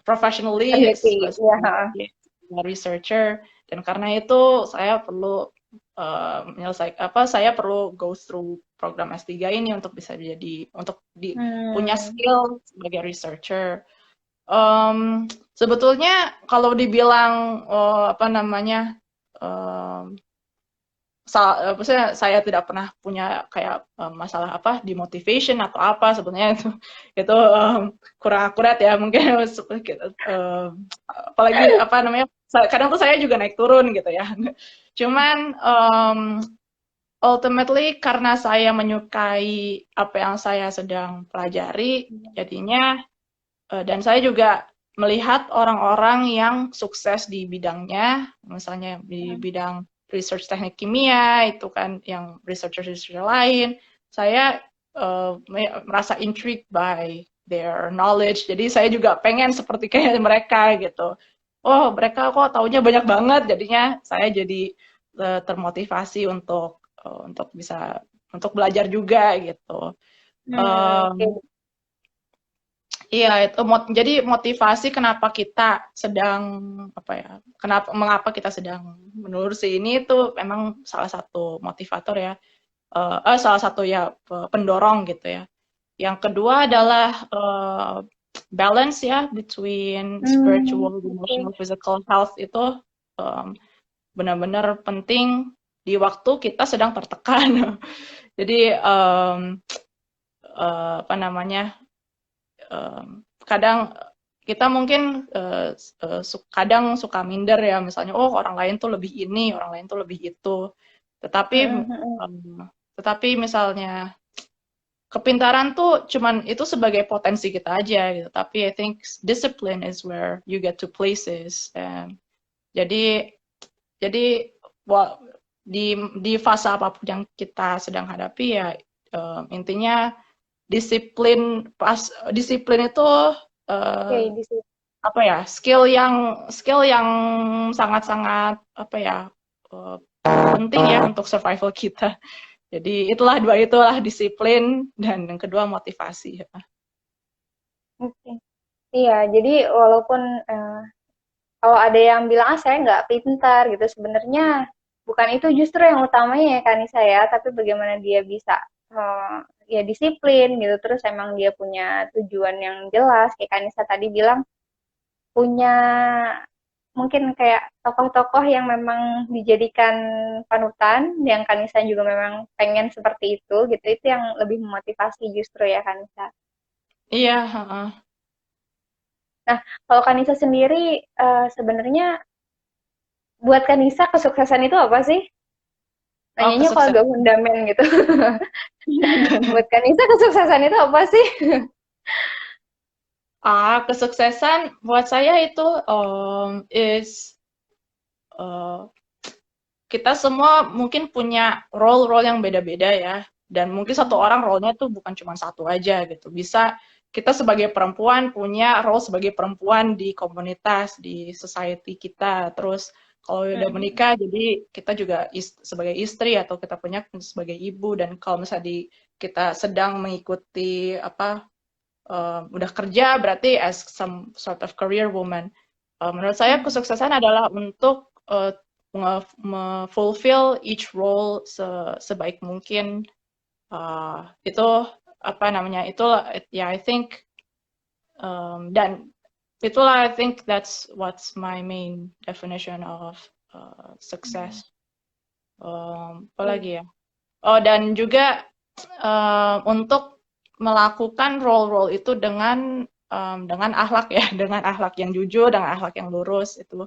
professionally Peneliti, ya. researcher dan karena itu saya perlu saya perlu go through program S3 ini untuk bisa jadi punya Hmm, skill sebagai researcher. Sebetulnya kalau dibilang apa namanya maksudnya saya tidak pernah punya kayak masalah apa di motivation atau apa sebenarnya itu kurang akurat ya mungkin apalagi apa namanya kadang tuh saya juga naik turun gitu ya cuman ultimately karena saya menyukai apa yang saya sedang pelajari jadinya dan saya juga melihat orang-orang yang sukses di bidangnya, misalnya di bidang research teknik kimia, itu kan yang researcher-researcher lain, saya merasa intrigued by their knowledge. Jadi saya juga pengen seperti kayak mereka gitu. Oh, mereka kok taunya banyak banget, jadinya saya jadi termotivasi untuk bisa untuk belajar juga gitu. oke. Um, Iya, itu jadi motivasi kenapa kita sedang apa ya? Mengapa kita sedang menelusuri ini itu memang salah satu motivator ya. Salah satu ya pendorong gitu ya. Yang kedua adalah balance ya between spiritual, Oke. emotional, physical health itu um, benar-benar penting di waktu kita sedang tertekan. Jadi apa namanya? Kadang kita mungkin kadang suka minder ya misalnya oh orang lain tuh lebih ini orang lain tuh lebih itu tetapi Mm, mm, tetapi misalnya kepintaran tuh cuman itu sebagai potensi kita aja gitu tapi I think discipline is where you get to places jadi jadi di fase apapun yang kita sedang hadapi ya intinya disiplin itu oke, eh, di situ. apa ya skill yang sangat-sangat apa ya eh, penting ya untuk survival kita. Jadi itulah disiplin dan yang kedua motivasi. Oke. Iya, jadi walaupun kalau ada yang bilang ah saya nggak pintar gitu, sebenarnya bukan itu justru yang utamanya ya Kanisa ya, tapi bagaimana dia bisa eh, ya disiplin gitu, terus emang dia punya tujuan yang jelas kayak Kanisa tadi bilang punya mungkin kayak tokoh-tokoh yang memang dijadikan panutan, yang Kanisa juga memang pengen seperti itu yang lebih memotivasi justru ya Kanisa. Iya, heeh. Nah, kalau Kanisa sendiri sebenarnya buat Kanisa kesuksesan itu apa sih? Oh, Nanyanya kok kesuksesan. agak fundamen gitu. Buat Kanisa kesuksesan itu apa sih? Kesuksesan buat saya itu is uh, kita semua mungkin punya role-role yang beda-beda ya. Dan mungkin satu orang role-nya tuh bukan cuma satu aja gitu. Bisa kita sebagai perempuan punya role sebagai perempuan di komunitas, di society kita. Terus kalau udah Hmm. menikah, jadi kita juga sebagai istri atau kita punya sebagai ibu. Dan kalau misalnya kita sedang mengikuti udah kerja, berarti as some sort of career woman. Menurut saya Hmm. kesuksesan adalah untuk fulfill each role sebaik mungkin. Itu apa namanya? Itulah ya I think dan itulah I think that's what's my main definition of success. Apa Iya. lagi ya? Oh, dan juga untuk melakukan role-role itu dengan akhlak ya, dengan akhlak yang jujur, dengan akhlak yang lurus itu.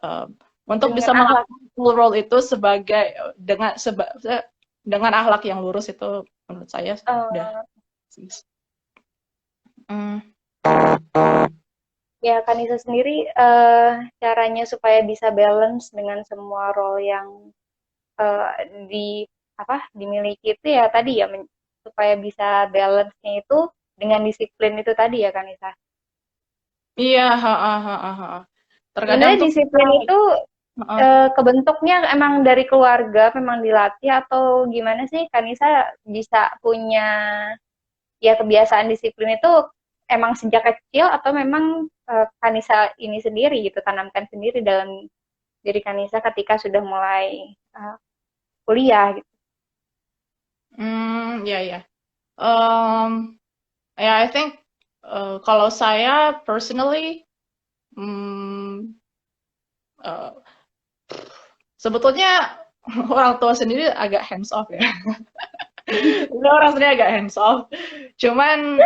Um, untuk Dengan bisa akhlak. melakukan role itu sebagai dengan akhlak yang lurus itu menurut saya udah. eh, Mm, Ya, Kanisa sendiri caranya supaya bisa balance dengan semua role yang eh, di dimiliki itu ya tadi ya supaya bisa balance-nya itu dengan disiplin itu tadi ya Kanisa. iya, ha, ha, ha, ha, ha. Terkadang Sebenarnya tuh kita, disiplin itu ha, kebentuknya emang dari keluarga, memang dilatih atau gimana sih Kanisa bisa punya ya kebiasaan disiplin itu emang sejak kecil atau memang Kanisa ini sendiri gitu tanamkan sendiri dalam diri Kanisa ketika sudah mulai kuliah gitu. ya ya. Um, ya, I think kalau saya personally, hmm, uh, sebetulnya orang tua sendiri agak hands off ya. Sebenarnya orang sendiri agak hands off. Cuman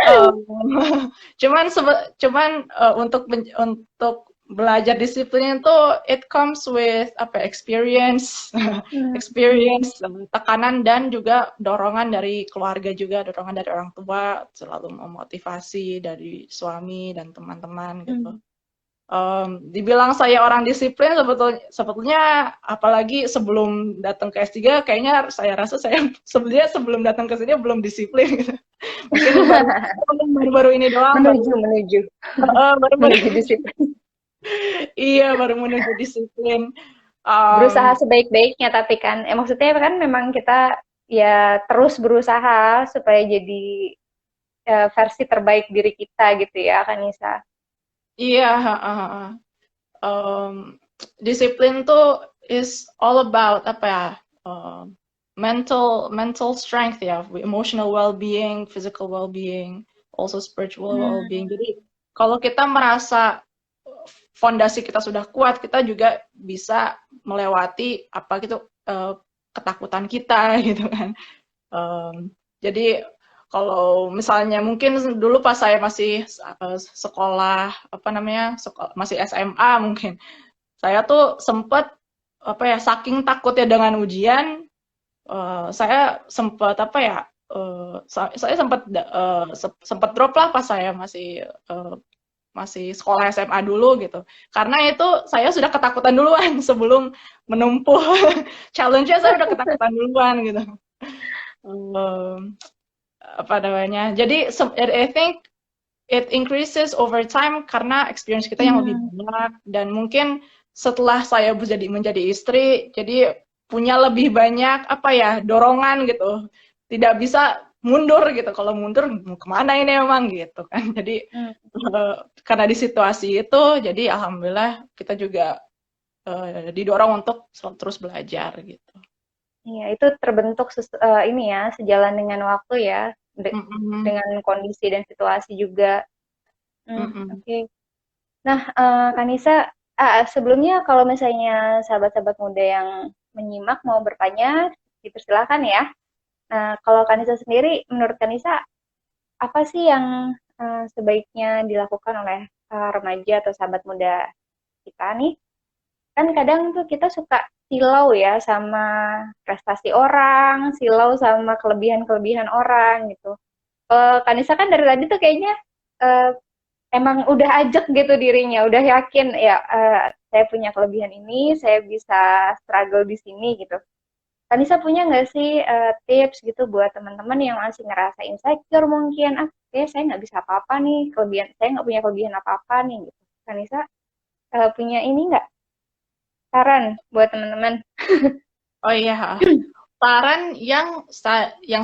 untuk belajar disiplin itu it comes with experience, Hmm. experience, tekanan dan juga dorongan dari keluarga juga, dorongan dari orang tua, selalu memotivasi dari suami dan teman-teman gitu. Hmm. Dibilang saya orang disiplin sebetulnya apalagi sebelum datang ke S3 kayaknya saya rasa saya sebenarnya sebelum datang ke sini belum disiplin gitu. Mungkin baru-baru ini doang baru menuju menuju baru-baru menuju disiplin. iya baru menuju disiplin. Um, Berusaha sebaik-baiknya tapi kan maksudnya kan memang kita ya terus berusaha supaya jadi versi terbaik diri kita gitu ya Kanisa. iya, disiplin tuh is all about apa ya? Um, mental strength ya, emotional well-being, physical well-being, also spiritual well-being. Hmm. Jadi kalau kita merasa fondasi kita sudah kuat, kita juga bisa melewati apa gitu ketakutan kita gitu kan. Jadi kalau misalnya mungkin dulu pas saya masih sekolah apa namanya masih SMA mungkin saya tuh sempat apa ya saking takutnya dengan ujian saya sempat apa ya saya sempat drop lah pas saya masih sekolah SMA dulu gitu karena itu saya sudah ketakutan duluan sebelum menempuh challenge-nya saya udah ketakutan duluan gitu. Um, apa namanya. Jadi I think it increases over time karena experience kita yang lebih Hmm. banyak dan mungkin setelah saya menjadi istri, jadi punya lebih banyak apa ya dorongan gitu. Tidak bisa mundur gitu. Kalau mundur kemana ini emang gitu kan. Jadi Hmm. karena di situasi itu, jadi alhamdulillah kita juga didorong untuk terus belajar gitu. Iya, itu terbentuk ini ya sejalan dengan waktu ya Mm -mm, dengan kondisi dan situasi juga. mm Hmm, -mm. oke. Nah, Kanisa Sebelumnya kalau misalnya sahabat-sahabat muda yang menyimak mau bertanya, dipersilahkan ya. Nah, kalau Kanisa sendiri, menurut Kanisa, apa sih yang sebaiknya dilakukan oleh remaja atau sahabat muda kita nih? Kan kadang tuh kita suka silau ya sama prestasi orang, silau sama kelebihan-kelebihan orang gitu. Kanisa kan dari tadi tuh kayaknya eh, emang udah ajak gitu dirinya, udah yakin ya saya punya kelebihan ini, saya bisa struggle di sini gitu. Kanisa punya nggak sih tips gitu buat teman-teman yang masih ngerasa insecure mungkin, saya nggak bisa apa-apa nih, saya nggak punya kelebihan apa-apa nih gitu. Kanisa punya ini nggak saran buat teman-teman? Oh iya, saran yang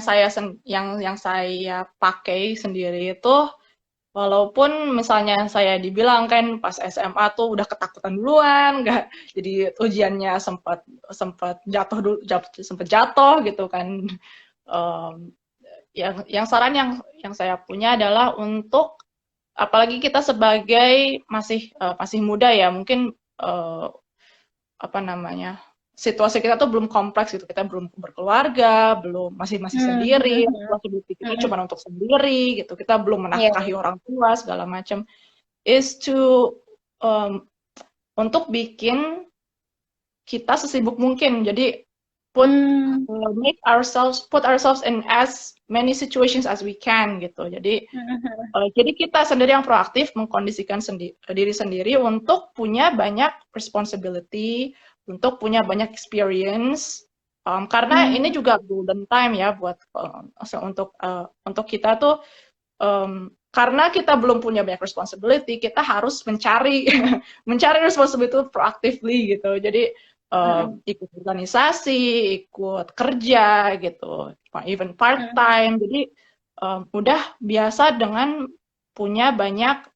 saya pakai sendiri itu, walaupun misalnya saya dibilang kan pas SMA tuh udah ketakutan duluan, nggak jadi ujiannya sempat sempat jatuh dulu, sempat jatuh gitu kan. Em, yang saran yang saya punya adalah untuk, apalagi kita sebagai masih muda ya, mungkin apa namanya, situasi kita tuh belum kompleks gitu, kita belum berkeluarga, belum masih masih Hmm, sendiri, hmm, hmm, responsibility kita hmm. cuma untuk sendiri gitu, kita belum Iya, menafkahi orang tua segala macam, is to um, untuk bikin kita sesibuk mungkin. Jadi hmm, put ourselves in as many situations as we can gitu. Jadi hmm, hmm, jadi kita sendiri yang proaktif mengkondisikan diri sendiri untuk punya banyak responsibility, untuk punya banyak experience. Karena ini hmm, juga golden time ya buat untuk kita tuh, karena kita belum punya banyak responsibility, kita harus mencari mencari responsibility itu proactively gitu. Jadi hmm, ikut organisasi, ikut kerja gitu, even part hmm, time. Jadi udah biasa dengan punya banyak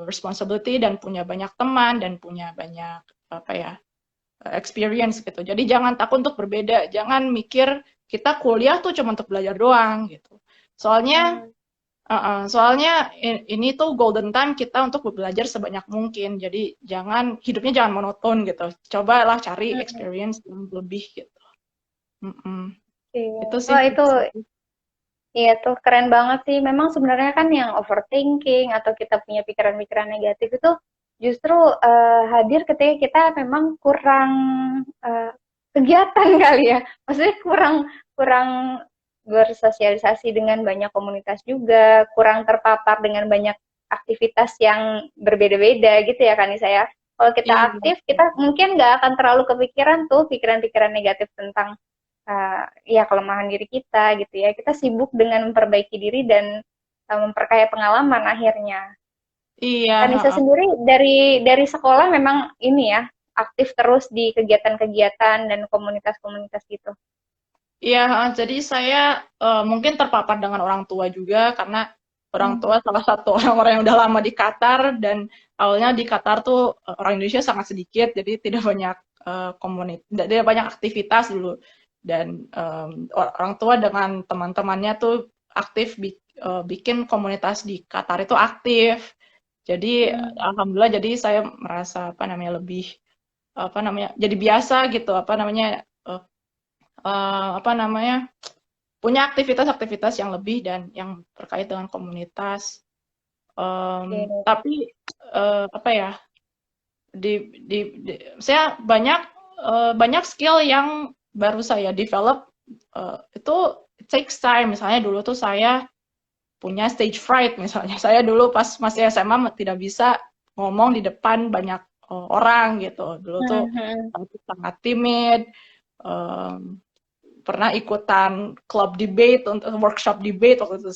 responsibility dan punya banyak teman dan punya banyak apa ya, experience gitu. Jadi jangan takut untuk berbeda, jangan mikir kita kuliah tuh cuma untuk belajar doang gitu. Soalnya hmm, soalnya ini tuh golden time kita untuk belajar sebanyak mungkin. Jadi hidupnya jangan monoton gitu. Cobalah cari hmm, hmm. experience yang lebih gitu. Mm-mm. Oke. Itu sih Wah, itu tips aku. iya tuh keren banget sih. Memang sebenarnya kan yang overthinking atau kita punya pikiran-pikiran negatif itu justru hadir ketika kita memang kurang eh, kegiatan kali ya. Maksudnya kurang kurang bersosialisasi dengan banyak komunitas juga, kurang terpapar dengan banyak aktivitas yang berbeda-beda gitu ya kan saya. Kalau kita Iya. aktif, kita mungkin nggak akan terlalu kepikiran tuh pikiran-pikiran negatif tentang ya kelemahan diri kita gitu ya. Kita sibuk dengan memperbaiki diri dan memperkaya pengalaman akhirnya. Iya, Kanisa heeh. sendiri dari sekolah memang ini ya aktif terus di kegiatan-kegiatan dan komunitas-komunitas gitu. Iya, heeh. Jadi saya mungkin terpapar dengan orang tua juga karena orang Hmm. tua salah satu orang-orang yang udah lama di Qatar, dan awalnya di Qatar tuh orang Indonesia sangat sedikit, jadi tidak banyak tidak banyak aktivitas dulu, dan orang tua dengan teman-temannya tuh aktif bikin komunitas di Qatar itu aktif. Jadi Hmm. alhamdulillah, jadi saya merasa apa namanya lebih apa namanya jadi biasa gitu, apa namanya eh, apa namanya punya aktivitas-aktivitas yang lebih dan yang terkait dengan komunitas. Oke. Tapi apa ya, saya banyak skill yang baru saya develop, itu it takes time. Misalnya dulu tuh saya punya stage fright misalnya. Saya dulu pas masih SMA tidak bisa ngomong di depan banyak orang gitu. Dulu tuh Hmm, hmm, sangat timid. Um, Pernah ikutan club debate, untuk workshop debate waktu itu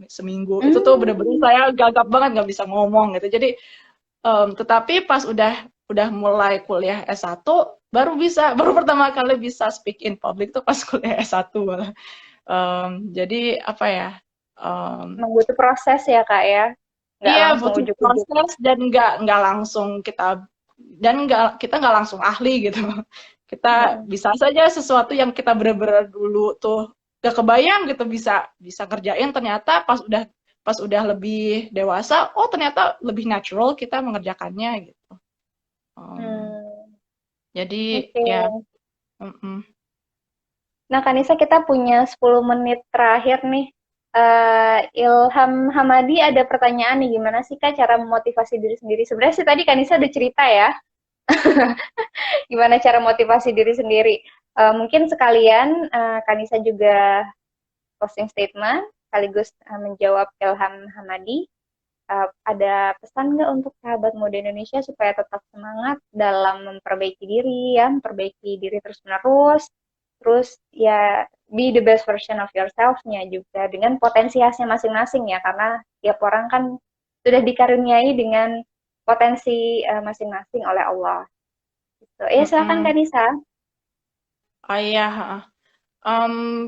seminggu. Itu tuh bener-bener hmm. saya gagap banget, nggak bisa ngomong gitu. Jadi tetapi pas udah mulai kuliah S1 baru pertama kali bisa speak in public tuh pas kuliah S1 malah. Jadi apa ya? Um, Emang butuh proses ya kak ya, nggak iya, langsung butuh ujuk-ujuk. proses dan nggak langsung kita nggak langsung ahli gitu. Kita Hmm. bisa saja sesuatu yang kita bener-bener dulu tuh gak kebayang gitu bisa bisa kerjain, ternyata pas udah lebih dewasa, oh ternyata lebih natural kita mengerjakannya gitu. Um, Hmm, jadi oke. ya, mm-mm. Nah, Kanisa, kita punya 10 menit terakhir nih. Ilham Hamadi ada pertanyaan nih, gimana sih Kak cara memotivasi diri sendiri? Sebenarnya sih tadi Kanisa udah cerita ya, gimana cara motivasi diri sendiri. Mungkin sekalian Kanisa juga posting statement, sekaligus menjawab Ilham Hamadi. Ada pesan nggak untuk sahabat muda Indonesia supaya tetap semangat dalam memperbaiki diri, ya, memperbaiki diri terus ya be the best version of yourself-nya juga dengan potensi khasnya masing-masing ya, karena tiap orang kan sudah dikaruniai dengan potensi masing-masing oleh Allah. Gitu. Silakan Mm-mm. Kanisa. Iya,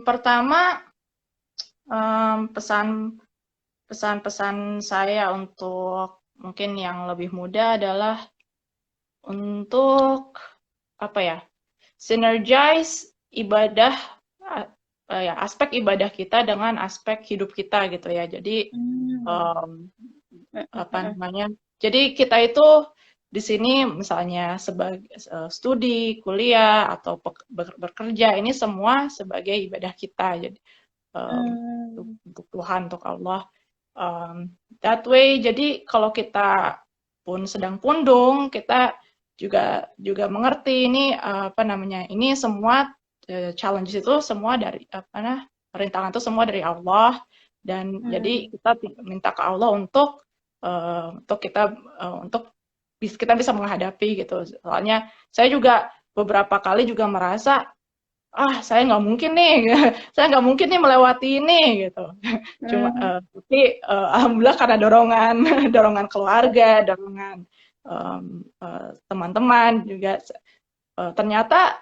pertama, pesan pesan-pesan saya untuk mungkin yang lebih muda adalah untuk apa ya, synergize ibadah, a- ya, aspek ibadah kita dengan aspek hidup kita gitu ya. Jadi Hmm. em, apa namanya? Jadi kita itu di sini misalnya sebagai studi, kuliah atau bekerja, ini semua sebagai ibadah kita. Jadi Hmm. untuk Tuhan, untuk Allah. That way, jadi kalau kita pun sedang pundung, kita juga juga mengerti ini apa namanya, ini semua challenges itu semua dari apa nah, rintangan itu semua dari Allah, dan jadi Hmm. kita minta ke Allah untuk kita untuk kita bisa menghadapi gitu. Soalnya saya juga beberapa kali juga merasa saya nggak mungkin nih, saya nggak mungkin nih melewati ini gitu. Cuma Hmm. tapi alhamdulillah karena dorongan dorongan keluarga, dorongan teman-teman juga, ternyata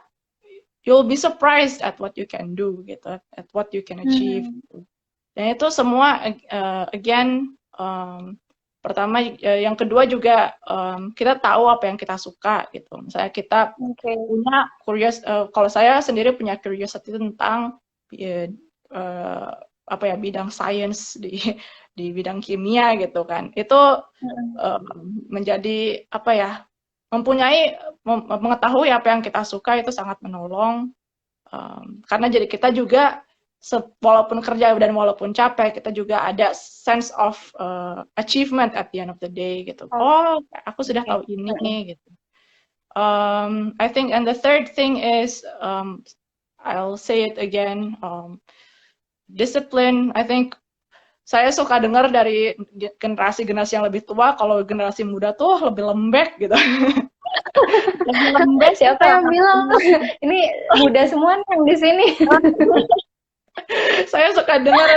you'll be surprised at what you can do gitu, at what you can achieve. Hmm. Dan itu semua again, pertama, yang kedua juga kita tahu apa yang kita suka gitu. Misalnya kita Oke. punya kalau saya sendiri punya curiosity tentang eh, eh, apa ya, bidang sains di bidang kimia gitu kan. Itu Hmm. eh, menjadi apa ya, mengetahui apa yang kita suka itu sangat menolong. Karena jadi kita juga walaupun kerja dan walaupun capek, kita juga ada sense of achievement at the end of the day gitu. Oh, Oh, aku sudah oke. tahu ini Hmm. nih gitu. I think, and the third thing is, I'll say it again, discipline. I think saya suka dengar dari generasi-generasi yang lebih tua, kalau generasi muda tuh lebih lembek gitu. Lebih lembek tuh Siapa yang karena bilang? Ini muda semua nih yang di sini. saya suka dengar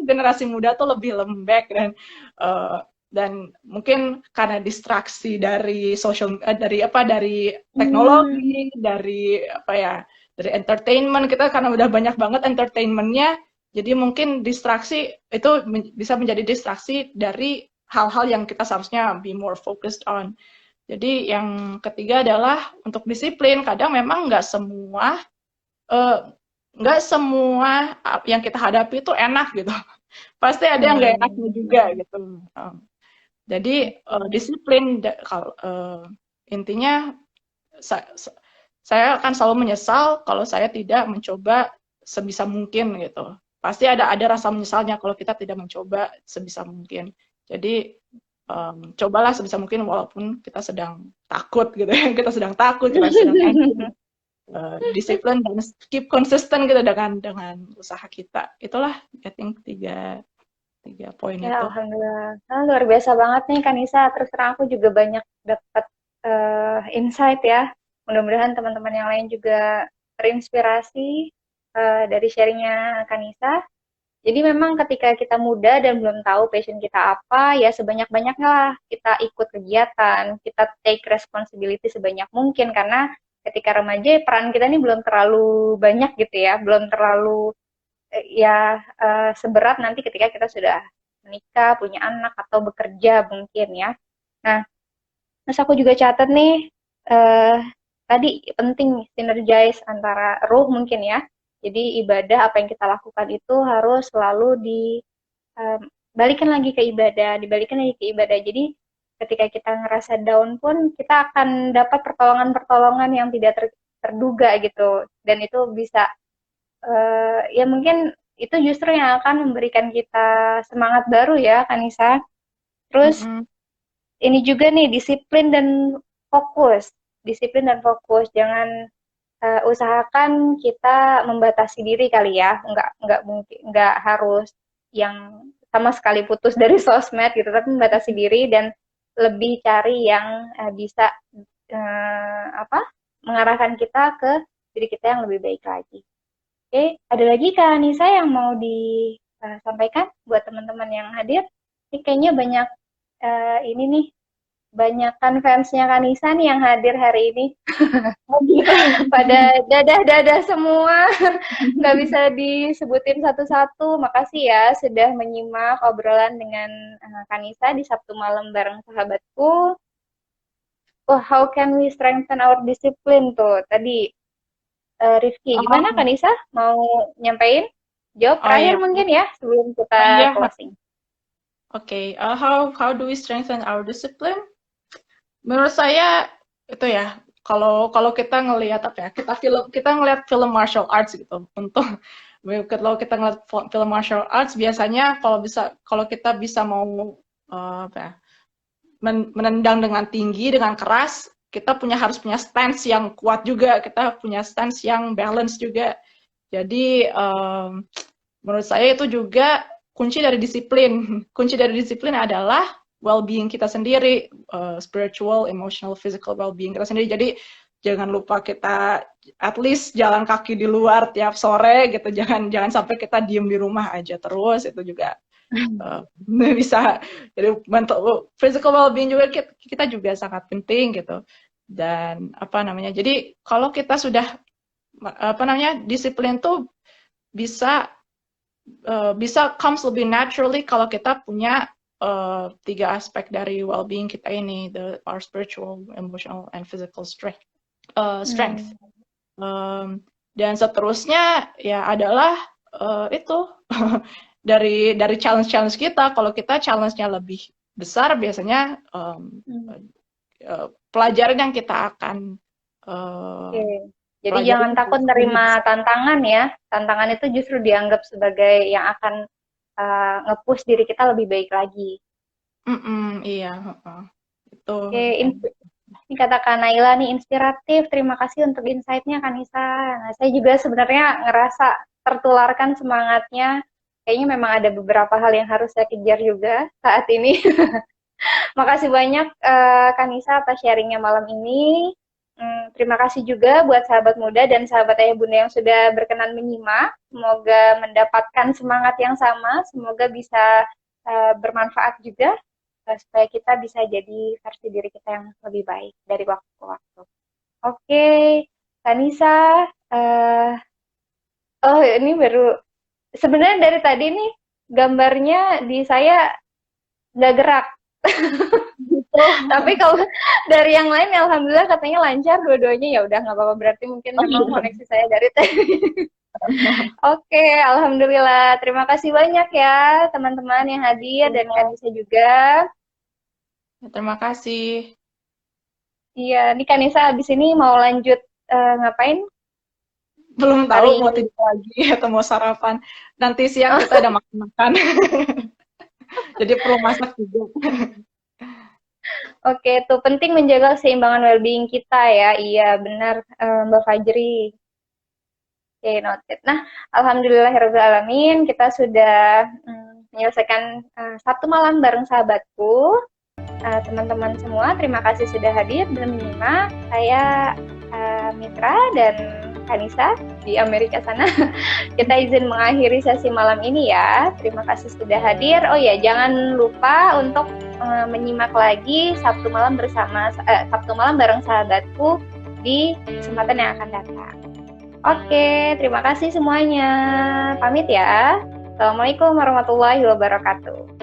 generasi muda tuh lebih lembek, uh, dan mungkin karena distraksi dari dari Hmm. teknologi, dari apa ya, dari entertainment, kita karena udah banyak banget entertainmentnya, jadi mungkin distraksi itu bisa menjadi distraksi dari hal-hal yang kita seharusnya be more focused on. Jadi yang ketiga adalah untuk disiplin. Kadang memang eh, nggak semua yang kita hadapi itu enak gitu. Pasti ada yang nggak enaknya juga Hmm. gitu. Jadi Oke. disiplin, kalau intinya sa- sa- saya akan selalu menyesal kalau saya tidak mencoba sebisa mungkin gitu. Pasti ada rasa menyesalnya kalau kita tidak mencoba sebisa mungkin. Jadi cobalah sebisa mungkin walaupun kita sedang takut gitu ya, kita sedang takut, kita sedang anxious, disiplin dan keep konsisten gitu dengan usaha kita. Itulah, I think, tiga tiga poin Ya, itu. alhamdulillah. Luar biasa banget nih Kanisa. Terus terang aku juga banyak dapat insight ya. Mudah-mudahan teman-teman yang lain juga terinspirasi dari sharingnya Kanisa. Jadi memang ketika kita muda dan belum tahu passion kita apa, ya sebanyak-banyaknya lah kita ikut kegiatan, kita take responsibility sebanyak mungkin, karena ketika remaja peran kita ini belum terlalu banyak gitu ya, belum terlalu seberat nanti ketika kita sudah menikah, punya anak atau bekerja mungkin ya. Nah, terus aku juga catat nih eh, tadi penting synergize antara ruh mungkin ya. Jadi ibadah apa yang kita lakukan itu harus selalu dibalikan lagi ke ibadah, dibalikan lagi ke ibadah. Jadi ketika kita ngerasa down pun kita akan dapat pertolongan-pertolongan yang tidak terduga gitu. Dan itu bisa ya mungkin itu justru yang akan memberikan kita semangat baru ya, Kanisa. Terus Mm-mm. ini juga nih disiplin dan fokus. Disiplin dan fokus. Jangan usahakan kita membatasi diri kali ya. Nggak mungkin, nggak harus yang sama sekali putus dari sosmed gitu, tapi membatasi diri dan lebih cari yang bisa apa mengarahkan kita ke diri kita yang lebih baik lagi. Oke, ada lagi Kak Anissa yang mau disampaikan buat teman-teman yang hadir? Ini kayaknya banyak ini nih, banyakkan fansnya Kanisa nih yang hadir hari ini. Pada dadah-dadah semua, nggak bisa disebutin satu-satu. Makasih ya sudah menyimak obrolan dengan Kanisa di Sabtu malam bareng sahabatku. Oh, how can we strengthen our discipline tuh tadi Rifki. Gimana Oh, Kanisa? Mau nyampein? Jawab oh terakhir iya. mungkin ya sebelum Oh kita iya. closing. Oke. How do we strengthen our discipline? Menurut saya itu ya, kalau kalau kita ngelihat apa ya, kita ngelihat film martial arts gitu. Untuk kalau kita ngelihat film martial arts biasanya kalau kita bisa mau apa ya, menendang dengan tinggi, dengan keras, kita harus punya stance yang kuat juga, kita punya stance yang balance juga. Jadi menurut saya itu juga kunci dari disiplin. Kunci dari disiplin adalah well-being kita sendiri, spiritual, emotional, physical well-being kita sendiri. Jadi jangan lupa kita at least jalan kaki di luar tiap sore gitu. Jangan sampai kita diem di rumah aja terus, itu juga bisa. Jadi mental physical well-being juga kita juga sangat penting gitu. Dan apa namanya? Jadi kalau kita sudah apa namanya disiplin tuh bisa bisa comes lebih naturally kalau kita punya tiga aspek dari well-being kita ini, our spiritual, emotional, and physical strength. Dan seterusnya ya adalah itu dari challenge kita. Kalau kita challenge-nya lebih besar, biasanya pelajaran yang kita akan Oke. Jadi pelajari jangan takut lebih nerima besar. tantangan ya. Tantangan itu justru dianggap sebagai yang akan nge-push diri kita lebih baik lagi. Iya, itu Oke, yang ini kata Kak Naila nih inspiratif. Terima kasih untuk insight-nya Kanisa. Nah, saya juga sebenarnya ngerasa tertularkan semangatnya. Kayaknya memang ada beberapa hal yang harus saya kejar juga saat ini. Makasih banyak Kanisa atas sharingnya malam ini. Terima kasih juga buat sahabat muda dan sahabat ayah bunda yang sudah berkenan menyimak. Semoga mendapatkan semangat yang sama. Semoga bisa bermanfaat juga supaya kita bisa jadi versi diri kita yang lebih baik dari waktu ke waktu. Oke, Kanisa. Oh ini baru sebenarnya dari tadi nih gambarnya di saya nggak gerak. Tapi kalau dari yang lain, alhamdulillah katanya lancar dua-duanya, ya udah nggak apa-apa, berarti mungkin memang koneksi saya dari tadi. Oke, alhamdulillah. Terima kasih banyak ya teman-teman yang hadir dan Kanisa juga. Terima kasih. Iya, ini Kanisa habis ini mau lanjut ngapain Belum tahu hari mau ini? tidur lagi atau mau sarapan. Nanti siang kita ada makan-makan. Jadi perlu masak juga. Oke, itu penting menjaga keseimbangan well-being kita ya. Iya, benar Mbak Fajri. Oke, noted. Nah, alhamdulillahirrahmanirrahim, kita sudah menyelesaikan Sabtu malam bareng sahabatku. Teman-teman semua, terima kasih sudah hadir dan menyimak. Saya Mitra dan Kanisa di Amerika sana. Kita izin mengakhiri sesi malam ini ya. Terima kasih sudah hadir. Oh ya, jangan lupa untuk menyimak lagi Sabtu malam bareng sahabatku di kesempatan yang akan datang. Oke, terima kasih semuanya. Pamit ya. Assalamualaikum warahmatullahi wabarakatuh.